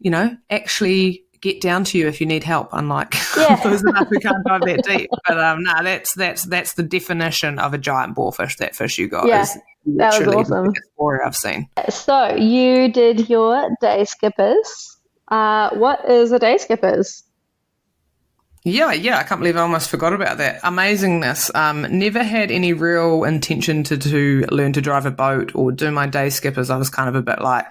you know, actually get down to you if you need help, unlike those of us who can't dive that deep. But that's the definition of a giant boarfish, that fish you got. Yeah. That was awesome. The biggest boar I've seen. So you did your day skippers. What is a day skippers? Yeah, I can't believe I almost forgot about that. Amazingness. Never had any real intention to learn to drive a boat or do my day skippers. I was kind of a bit like,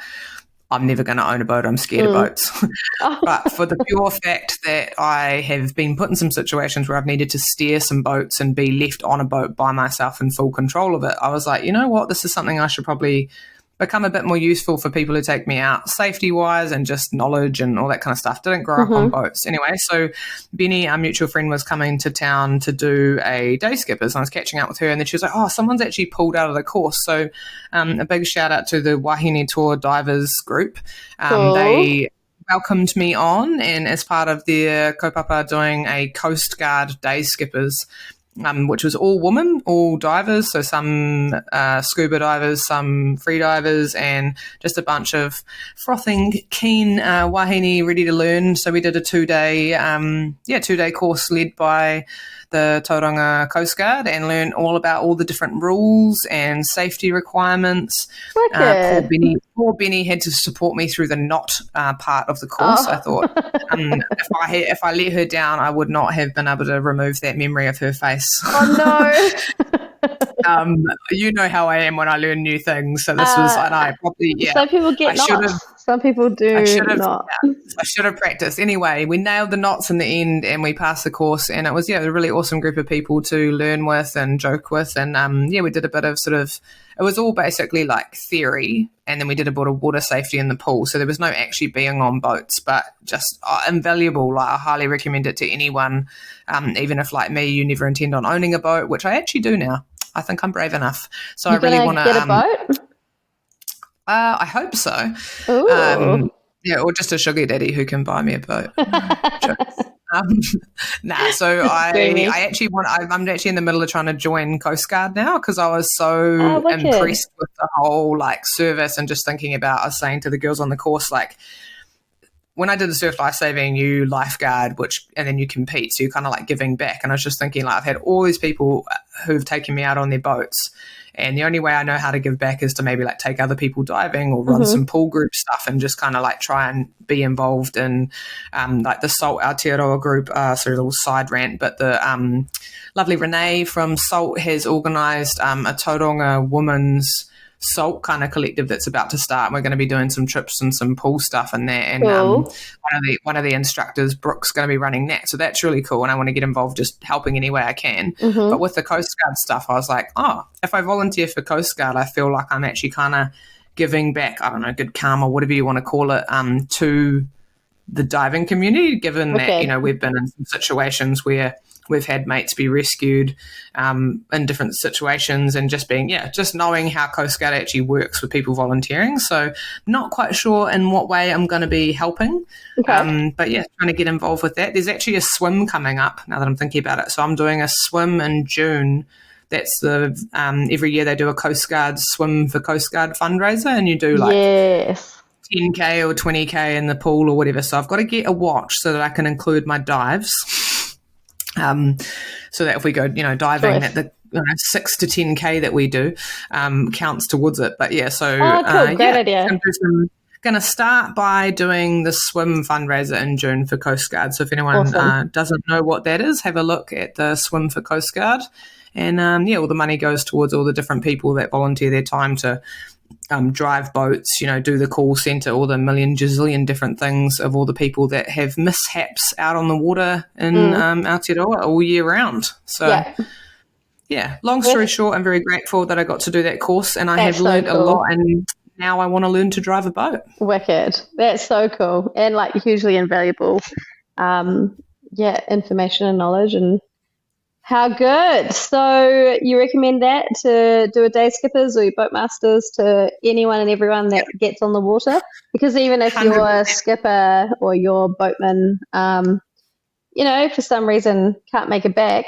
I'm never going to own a boat. I'm scared of boats. But for the pure fact that I have been put in some situations where I've needed to steer some boats and be left on a boat by myself in full control of it, I was like, you know what? This is something I should probably become a bit more useful for people who take me out, safety-wise and just knowledge and all that kind of stuff. Didn't grow up on boats. Anyway, so Benny, our mutual friend, was coming to town to do a day skippers, and I was catching up with her, and then she was like, oh, someone's actually pulled out of the course. So a big shout-out to the Wahine Tour Divers group. They welcomed me on, and as part of their kaupapa, doing a Coastguard Day Skippers, which was all women, all divers, so some scuba divers, some free divers, and just a bunch of frothing, keen wahine ready to learn. So we did a 2-day course led by the Tauranga Coast Guard and learn all about all the different rules and safety requirements. Poor Benny had to support me through the knot part of the course. I thought if I let her down, I would not have been able to remove that memory of her face. Oh no. You know how I am when I learn new things. So this was, and I probably, Some people get knots. Some people do not. I should have practiced. Anyway, we nailed the knots in the end and we passed the course, and it was, a really awesome group of people to learn with and joke with. And we did a bit of it was all basically like theory, and then we did a bit of water safety in the pool. So there was no actually being on boats, but just invaluable. Like, I highly recommend it to anyone, even if, like me, you never intend on owning a boat, which I actually do now. I think I'm brave enough. So I really want to get a boat. I hope so. Or just a sugar daddy who can buy me a boat. So I actually I'm actually in the middle of trying to join Coast Guard now, because I was so impressed with the whole service, and just thinking about, I was saying to the girls on the course, when I did the surf lifesaving, you lifeguard, and then you compete, so you're kind of like giving back. And I was just thinking, I've had all these people who've taken me out on their boats, And the only way I know how to give back is to maybe like take other people diving or run some pool group stuff and just kind of like try and be involved in like the Salt Aotearoa group. Sorry, a little side rant, but the lovely Renee from Salt has organised a Tauranga women's salt kind of collective that's about to start. We're going to be doing some trips and some pool stuff and that, and cool. one of the instructors, Brooke's, going to be running that, so that's really cool, and I want to get involved just helping any way I can. But with the Coastguard stuff, I was like, if I volunteer for Coastguard, I feel like I'm actually kind of giving back, I don't know, good karma, whatever you want to call it, to the diving community, given that, you know, we've been in some situations where we've had mates be rescued in different situations, and just being, just knowing how Coast Guard actually works with people volunteering. So not quite sure in what way I'm going to be helping. But trying to get involved with that. There's actually a swim coming up now that I'm thinking about it. So I'm doing a swim in June. That's the every year they do a Coast Guard swim for Coast Guard fundraiser, and you do like 10K or 20K in the pool or whatever. So I've got to get a watch so that I can include my dives. So that if we go, diving at the 6 to 10K that we do, counts towards it. But cool. Great idea. I'm going to start by doing the swim fundraiser in June for Coast Guard. So if anyone doesn't know what that is, have a look at the swim for Coast Guard. And all the money goes towards all the different people that volunteer their time to drive boats, do the call centre, all the million gazillion different things of all the people that have mishaps out on the water in Aotearoa all year round. So, long story short, I'm very grateful that I got to do that course, and I have learned a lot, and now I want to learn to drive a boat. Wicked. That's so cool, and like hugely invaluable information and knowledge. And how good. So you recommend that to do a day skippers or your boat masters to anyone and everyone that gets on the water? Because even if 100%. You're a skipper or your boatman, for some reason can't make it back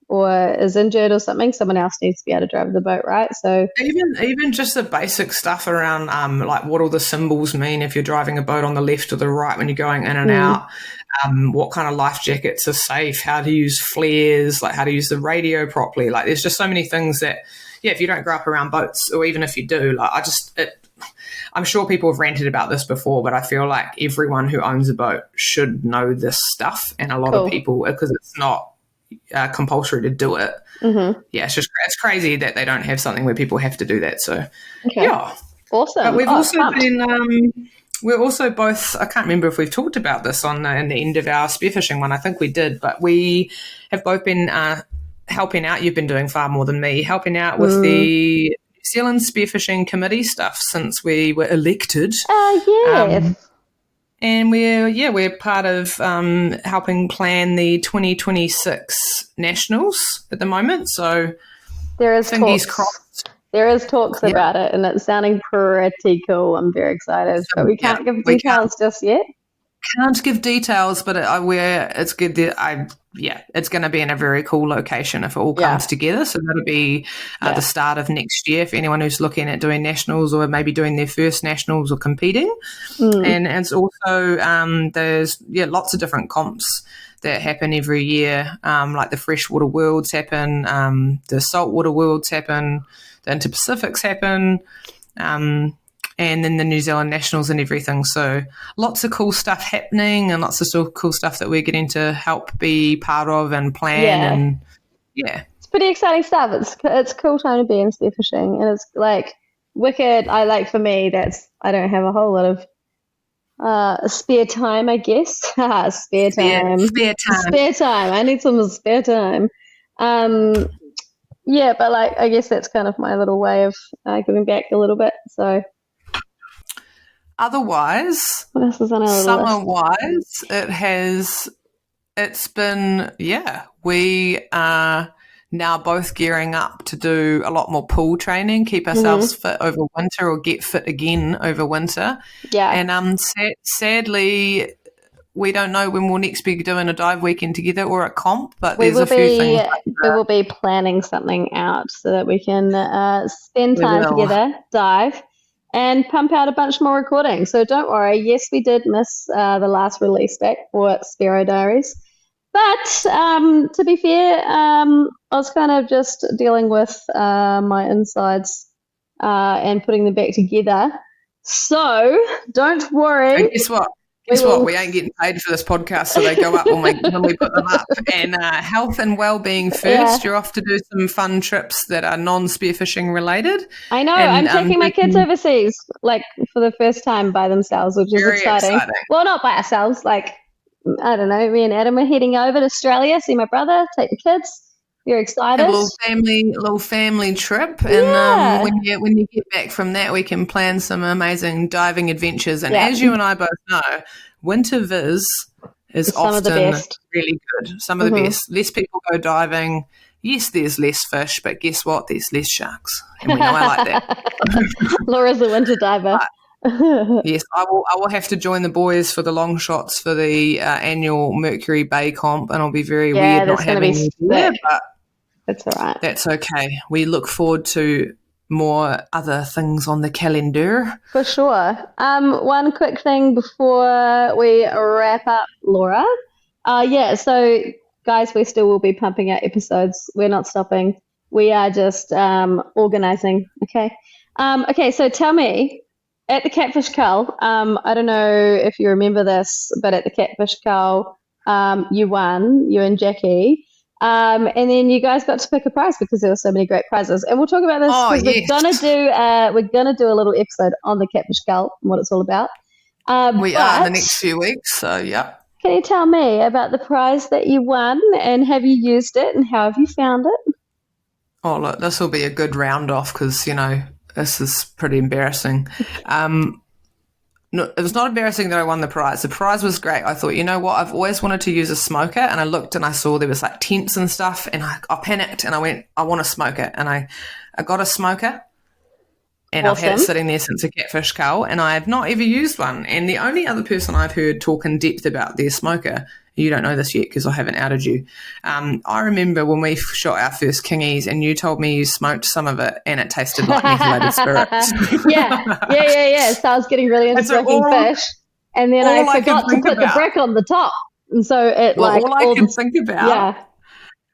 or is injured or something, someone else needs to be able to drive the boat, right? So even just the basic stuff around like what all the symbols mean if you're driving a boat on the left or the right when you're going in and out, what kind of life jackets are safe, how to use flares, like how to use the radio properly. Like there's just so many things that, if you don't grow up around boats, or even if you do, like I'm sure people have ranted about this before, but I feel like everyone who owns a boat should know this stuff, and a lot of people, because it's not compulsory to do it. It's crazy that they don't have something where people have to do that. So awesome. But we've also been we're also both, I can't remember if we've talked about this in the end of our spearfishing one. I think we did, but we have both been helping out. You've been doing far more than me, helping out with the New Zealand spearfishing committee stuff since we were elected. And we're part of helping plan the 2026 nationals at the moment. So there is fingers crossed. There is talks about it, and it's sounding pretty cool. I'm very excited. But we can't give details just yet. Can't give details, but it's good that it's going to be in a very cool location if it all comes together. So that'll be the start of next year for anyone who's looking at doing nationals or maybe doing their first nationals or competing. And it's also there's lots of different comps that happen every year, like the Freshwater Worlds happen, the Saltwater Worlds happen, the Inter-Pacifics happen, and then the New Zealand Nationals and everything. So lots of cool stuff happening, and lots of cool stuff that we're getting to help be part of and plan. It's pretty exciting stuff. It's a cool time to be in spearfishing, and it's like wicked. For me, I don't have a whole lot of spare time, I guess. Spare time. I need some spare time. But I guess that's kind of my little way of giving back a little bit. So otherwise, what else is on our summer-wise, it's been, we are now both gearing up to do a lot more pool training, keep ourselves fit over winter, or get fit again over winter. And sadly, we don't know when we'll next be doing a dive weekend together or a comp, but there's a few things. We will be planning something out so that we can spend time together, dive, and pump out a bunch more recordings. So don't worry. Yes, we did miss the last release back for Spearo Diaries. But to be fair, I was kind of just dealing with my insides and putting them back together. So don't worry. And guess what? Guess what? We ain't getting paid for this podcast, so they go up when we put them up. And health and well-being first. Yeah. You're off to do some fun trips that are non-spearfishing related. I know. And, I'm taking my kids overseas, like for the first time by themselves, which is exciting. Well, not by ourselves. Like, I don't know. Me and Adam are heading over to Australia, see my brother, take the kids. You're excited. A little family trip, and when you get back from that, we can plan some amazing diving adventures. And as you and I both know, winter viz is often really good. Some of the best. Less people go diving. Yes, there's less fish, but guess what? There's less sharks, and we know I like that. Laura's a winter diver. Yes, I will have to join the boys for the long shots for the annual Mercury Bay comp, and I'll be very weird not having you there, but that's all right. That's okay. We look forward to more other things on the calendar. For sure. One quick thing before we wrap up, Laura. So guys, we still will be pumping out episodes. We're not stopping. We are just organising, okay? So tell me, at the Catfish Cull, I don't know if you remember this, but at the Catfish Cull, you won, you and Jackie. And then you guys got to pick a prize because there were so many great prizes. And we'll talk about this because we're gonna do a little episode on the Catfish Cull and what it's all about. We are in the next few weeks, so yeah. Can you tell me about the prize that you won and have you used it and how have you found it? Oh, look, this will be a good round off because, this is pretty embarrassing. No, it was not embarrassing that I won the prize. The prize was great. I thought, you know what? I've always wanted to use a smoker, and I looked and I saw there was like tents and stuff, and I panicked and I went, I want a smoker, and I got a smoker, and awesome. I've had it sitting there since the Catfish Cull, and I have not ever used one. And the only other person I've heard talk in depth about their smoker, you don't know this yet because I haven't outed you. I remember when we shot our first kingis, and you told me you smoked some of it, and it tasted like methylated spirits. Yeah. So I was getting really into drinking fish, and then I forgot to put the brick on the top, and so it all I could think about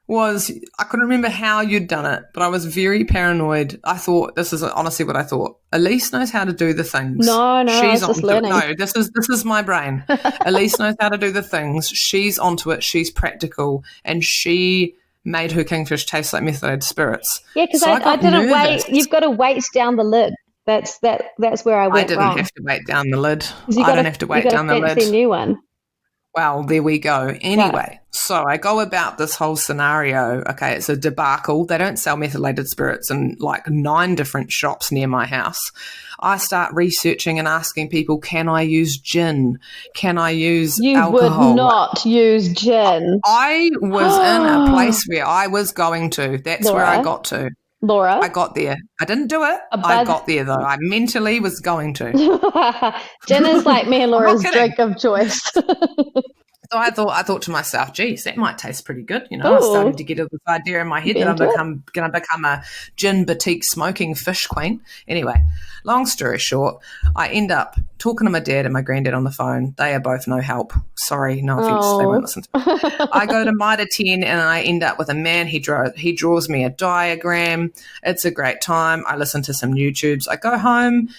was I couldn't remember how you'd done it, but I was very paranoid. I thought this is honestly what I thought. Elise knows how to do the things. No, she's just learning. No, this is my brain. Elise knows how to do the things. She's onto it. She's practical, and she made her kingfish taste like methylated spirits. Yeah, because I didn't wait. You've got to weight down the lid. That's where I went wrong. I didn't have to weight down the lid. I don't have to weight down the lid. You got a fancy new one. Well, there we go. Anyway, so I go about this whole scenario. Okay, it's a debacle. They don't sell methylated spirits in like 9 different shops near my house. I start researching and asking people, can I use gin? Can I use alcohol? You would not use gin. I was in a place where I was going to. That's Laura, where I got to. Laura. I got there. I didn't do it. I got there, though. I mentally was going to. Gin is like me and Laura's drink of choice. So I thought to myself, geez, that might taste pretty good. I was starting to get this idea in my head that I'm going to become a gin boutique smoking fish queen. Anyway, long story short, I end up talking to my dad and my granddad on the phone. They are both no help. Sorry, no offense. They won't listen to me. I go to Mitre 10 and I end up with a man. He draws me a diagram. It's a great time. I listen to some YouTubes. I go home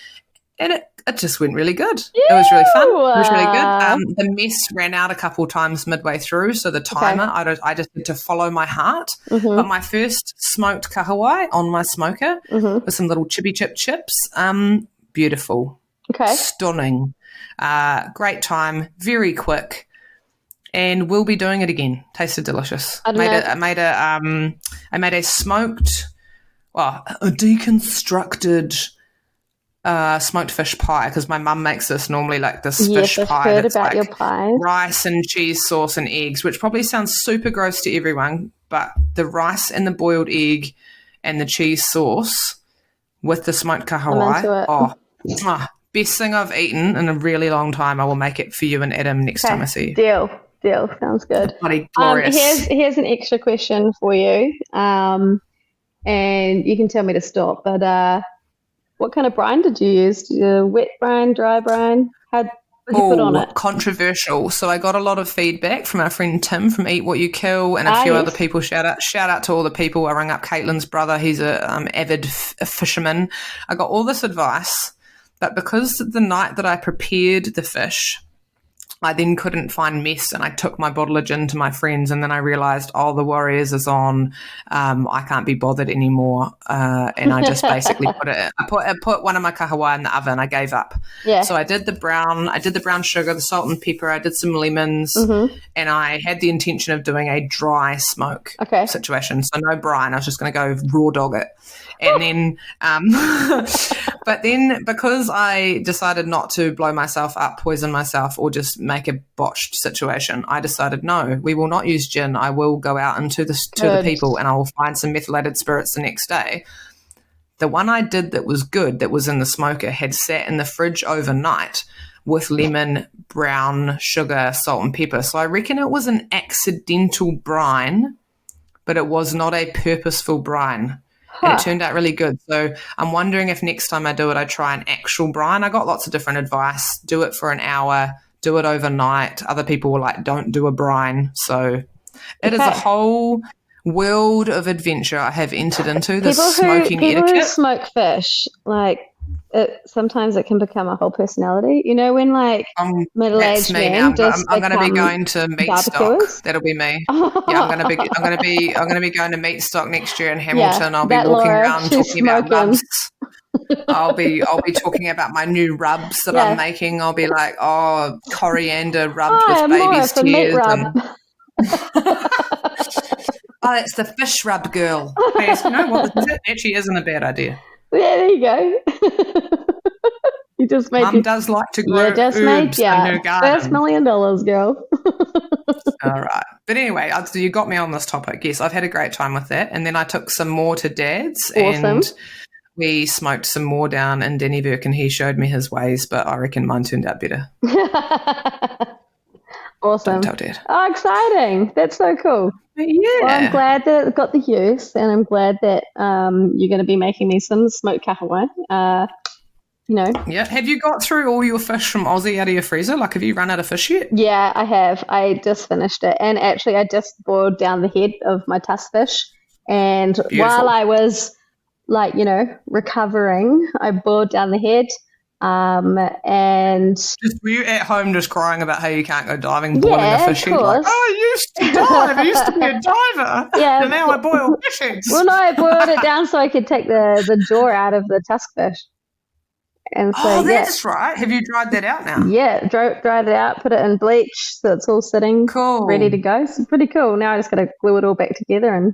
and it just went really good. It was really fun. It was really good. The mess ran out a couple of times midway through, so the timer, I just had to follow my heart. Mm-hmm. But my first smoked kahawai on my smoker with some little chippy chip chips, beautiful, stunning, great time, very quick, and we'll be doing it again. Tasted delicious. I made a smoked, a deconstructed smoked fish pie, because my mum makes this normally like this fish pie. I've heard that's about like your pies. Rice and cheese sauce and eggs, which probably sounds super gross to everyone, but the rice and the boiled egg and the cheese sauce with the smoked kahawai, best thing I've eaten in a really long time. I will make it for you and Adam next time I see you. Deal. Sounds good. Bloody glorious. Here's an extra question for you, and you can tell me to stop, but what kind of brine did you use? Wet brine, dry brine? What you put on it? Controversial. So I got a lot of feedback from our friend Tim from Eat What You Kill and a few other people. Shout out to all the people. I rang up Caitlin's brother. He's a avid fisherman. I got all this advice, but because the night that I prepared the fish, I then couldn't find mess, and I took my bottle of gin to my friends, and then I realised, the Warriors is on. I can't be bothered anymore, and I just basically put one of my kahawai in the oven. I gave up. Yeah. So I did the brown sugar, the salt and pepper. I did some lemons, and I had the intention of doing a dry smoke situation. So no brine. I was just going to go raw dog it. And then, but then because I decided not to blow myself up, poison myself, or just make a botched situation, I decided, no, we will not use gin. I will go out to the people and I will find some methylated spirits the next day. The one I did that was good, that was in the smoker, had sat in the fridge overnight with lemon, brown sugar, salt and pepper. So I reckon it was an accidental brine, but it was not a purposeful brine. And it turned out really good. So I'm wondering if next time I do it, I try an actual brine. I got lots of different advice. Do it for an hour. Do it overnight. Other people were like, don't do a brine. So it is a whole world of adventure I have entered into, the smoking etiquette. People who smoke fish, sometimes it can become a whole personality. You know, when middle-aged men just I'm going to be going to meat stock. That'll be me. Yeah, I'm going to be going to meat stock next year in Hamilton. I'll be walking around talking about rubs. I'll be talking about my new rubs that I'm making. I'll be like, coriander rubbed with baby's tears. It's the fish rub girl. You know what? It actually isn't a bad idea. Yeah, there you go. You just made Mum does like to grow herbs in her garden. First $1 million, girl. All right. But anyway, so you got me on this topic. Yes, I've had a great time with that. And then I took some more to Dad's. Awesome. And we smoked some more down in Dennyburg, and he showed me his ways, but I reckon mine turned out better. Awesome. Don't tell Dad. Oh, exciting. That's so cool. Yeah. Well, I'm glad that it got the use, and I'm glad that you're going to be making me some smoked kahawai. Yeah. Have you got through all your fish from Aussie out of your freezer? Have you run out of fish yet? Yeah, I have. I just finished it. And actually, I just boiled down the head of my tusk fish. And Beautiful. While I was, recovering, I boiled down the head. And were you at home just crying about how you can't go diving, boiling a fish head? I used to dive. I used to be a diver. Yeah. And now I boil fish heads. Well, no, I boiled it down so I could take the jaw out of the tusk fish. And so, that's right. Have you dried that out now? Yeah, dried it out, put it in bleach so it's all sitting ready to go. It's pretty cool. Now I just got to glue it all back together, and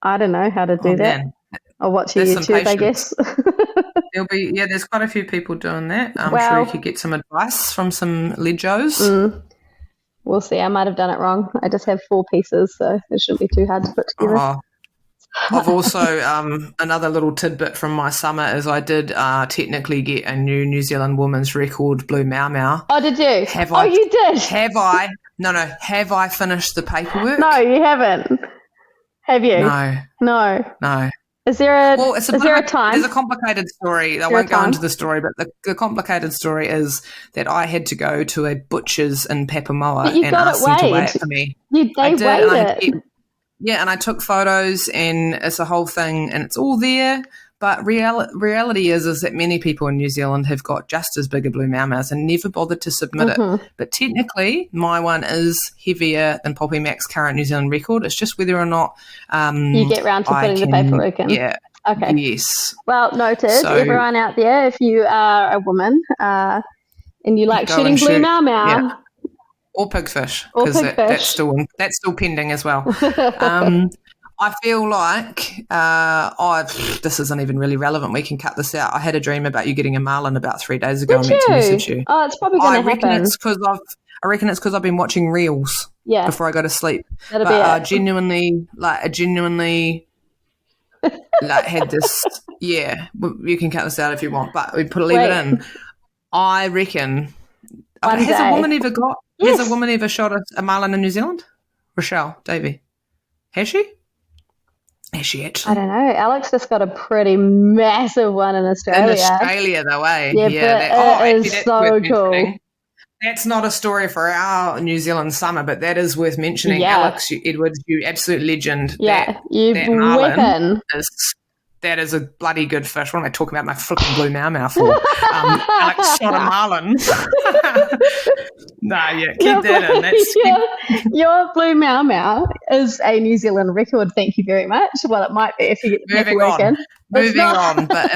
I don't know how to do that. Man. I'll watch your YouTube, I guess. There's quite a few people doing that. I'm sure you could get some advice from some legos. We'll see. I might have done it wrong. I just have 4 pieces, so it shouldn't be too hard to put together. I've also, another little tidbit from my summer is I did technically get a New Zealand women's record blue mau mau. Oh, did you? You did? Have I? No. Have I finished the paperwork? No, you haven't. Have you? No. Is there a time? There's a complicated story. I won't go into the story, but the complicated story is that I had to go to a butcher's in Papamoa and ask them to weigh it for me. They weighed it. Yeah, and I took photos, and it's a whole thing, and it's all there. But reality is that many people in New Zealand have got just as big a blue mau maus and never bothered to submit it. But technically, my one is heavier than Poppy Mac's current New Zealand record. It's just whether or not you get round to putting the paperwork in. Yeah. Okay. Yes. Well, noted. So, everyone out there, if you are a woman and you like shooting blue mau mau. Yeah. Or pigfish, because that's still pending as well. I feel like this isn't even really relevant. We can cut this out. I had a dream about you getting a marlin about 3 days ago. I meant to message you. Oh, it's probably going to happen. I reckon it's because I've been watching reels before I go to sleep. That'll be it. I genuinely had this. Yeah, you can cut this out if you want, but we leave it in. I reckon. Has a woman ever shot a marlin in New Zealand? Rochelle Davey. Has she? Has she actually? I don't know. Alex just got a pretty massive one in Australia. In Australia, though, eh? Yeah, but it is so cool. That's not a story for our New Zealand summer, but that is worth mentioning. Alex Edwards, you absolute legend. Yeah, that marlin that is a bloody good fish. What am I talking about? My flipping blue mau for? Alex shot a marlin. Keep that in. Your blue mau is a New Zealand record. Thank you very much. Well, it might be if you get the paperwork in. Moving on, but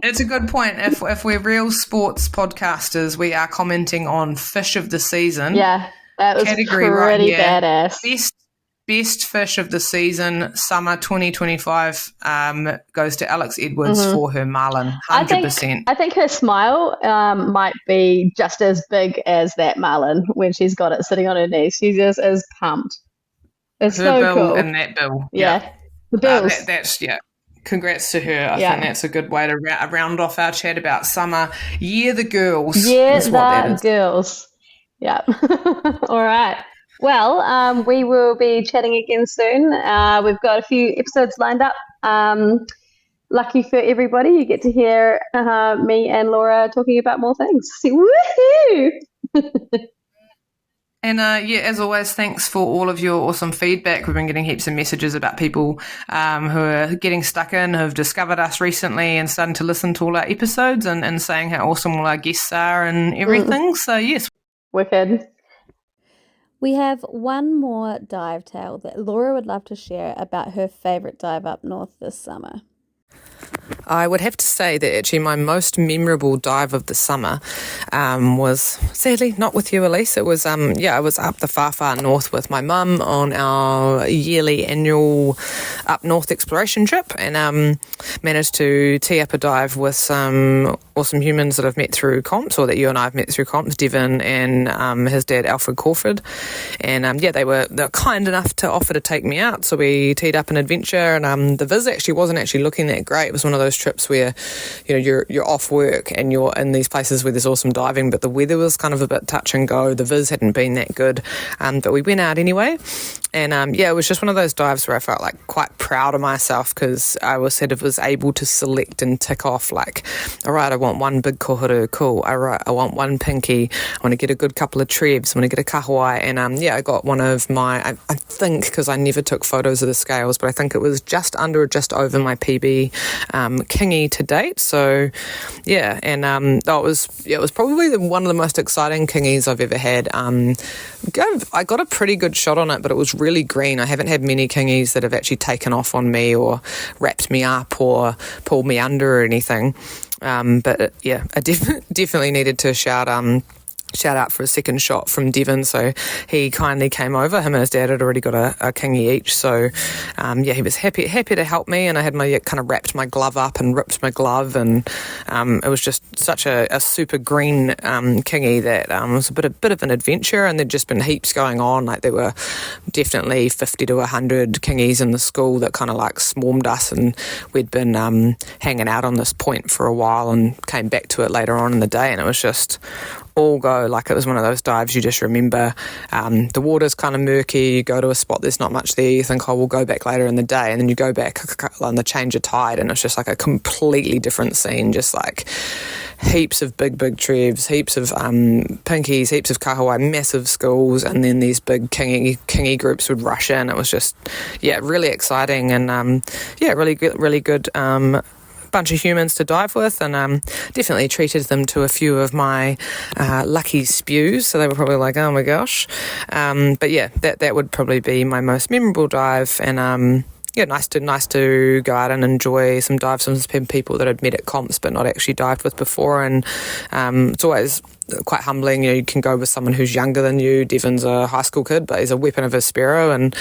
it's a good point. If we're real sports podcasters, we are commenting on fish of the season. Yeah, that was category pretty right badass. Best fish of the season, summer 2025, goes to Alex Edwards for her marlin, 100%. I think her smile might be just as big as that marlin when she's got it sitting on her knees. She just is pumped. It's her so bill cool. and that bill. Yeah. The bills. That's congrats to her. I think that's a good way to round off our chat about summer. The girls. Girls. Yeah. All right. Well, we will be chatting again soon. We've got a few episodes lined up. Lucky for everybody, you get to hear me and Laura talking about more things. Woohoo! And as always, thanks for all of your awesome feedback. We've been getting heaps of messages about people who are getting stuck in, who've discovered us recently and starting to listen to all our episodes and saying how awesome all our guests are and everything. So, yes. Wicked. We have one more dive tale that Laura would love to share about her favourite dive up north this summer. I would have to say that actually my most memorable dive of the summer was, sadly, not with you, Elise. It was, I was up the far north with my mum on our yearly annual up north exploration trip and managed to tee up a dive with some awesome humans that I've met through comps, or that you and I have met through comps, Devon and his dad, Alfred Crawford. And they were kind enough to offer to take me out. So we teed up an adventure and the viz actually wasn't actually looking that great. It was one of those trips where, you're off work and you're in these places where there's awesome diving, but the weather was kind of a bit touch and go. The viz hadn't been that good, but we went out anyway. And it was just one of those dives where I felt like quite proud of myself because I was able to select and tick off like, all right, I want one big kohuru, cool. All right, I want one pinky. I want to get a good couple of trevs. I want to get a kahawai. And I got one of my, I think, because I never took photos of the scales, but I think it was just under or just over my PB kingi to date. So it was probably one of the most exciting kingis I've ever had. I got a pretty good shot on it, but it was really green. I haven't had many kingis that have actually taken off on me or wrapped me up or pulled me under or anything. I definitely needed to shout out for a second shot from Devon. So he kindly came over. Him and his dad had already got a kingi each. So he was happy to help me. And I had kind of wrapped my glove up and ripped my glove. And it was just such a super green kingi that was a bit of an adventure. And there'd just been heaps going on. Like there were definitely 50 to 100 kingis in the school that kind of like swarmed us. And we'd been hanging out on this point for a while and came back to it later on in the day. And it was just all go. Like it was one of those dives you just remember. The water's kind of murky. You go to a spot, there's not much there. You think, we'll go back later in the day. And then you go back on the change of tide and it's just like a completely different scene. Just like heaps of big trevs, heaps of pinkies, heaps of kahawai, massive schools. And then these big kingi groups would rush in. It was just, really exciting and really good bunch of humans to dive with, and definitely treated them to a few of my lucky spews, so they were probably like, oh my gosh. That would probably be my most memorable dive, and nice to go out and enjoy some dives from some people that I'd met at comps but not actually dived with before. And it's always quite humbling. You can go with someone who's younger than you. Devon's a high school kid, but he's a weapon of his Spearo, and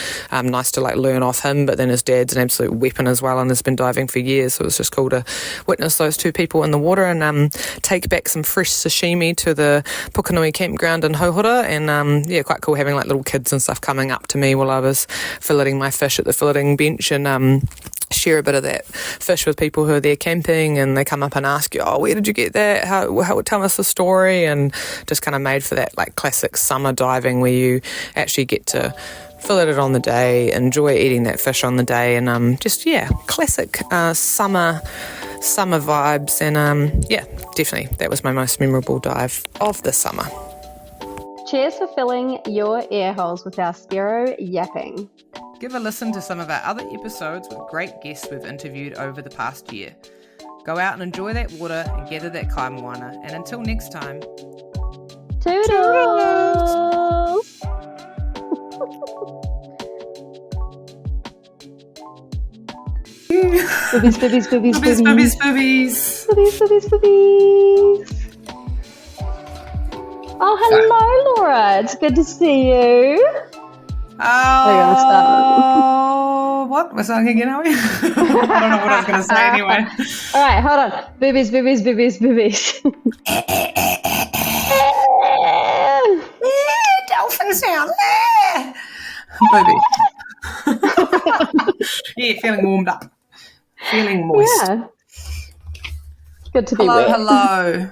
nice to like learn off him. But then his dad's an absolute weapon as well and has been diving for years, so it was just cool to witness those two people in the water and take back some fresh sashimi to the Pukanui campground in Hauhura. And quite cool having like little kids and stuff coming up to me while I was filleting my fish at the filleting bench and share a bit of that fish with people who are there camping, and they come up and ask you, where did you get that? How tell us the story, and just kind of made for that like classic summer diving where you actually get to fillet it on the day, enjoy eating that fish on the day, and classic summer vibes. And definitely that was my most memorable dive of the summer. Cheers for filling your ear holes with our Spearo yapping. Give a listen to some of our other episodes with great guests we've interviewed over the past year. Go out and enjoy that water and gather that kaimoana. And until next time, Toodles! Boobies, boobies, boobies, boobies, boobies, boobies. Boobies, boobies, boobies. Oh, hello, Laura. It's good to see you. Oh, what? We're starting again, are we? I don't know what I was going to say anyway. All right, hold on. Boobies, boobies, boobies, boobies. Dolphin sound. Booby. Yeah, feeling warmed up. Feeling moist. Yeah. Good to be Hello, wet. hello.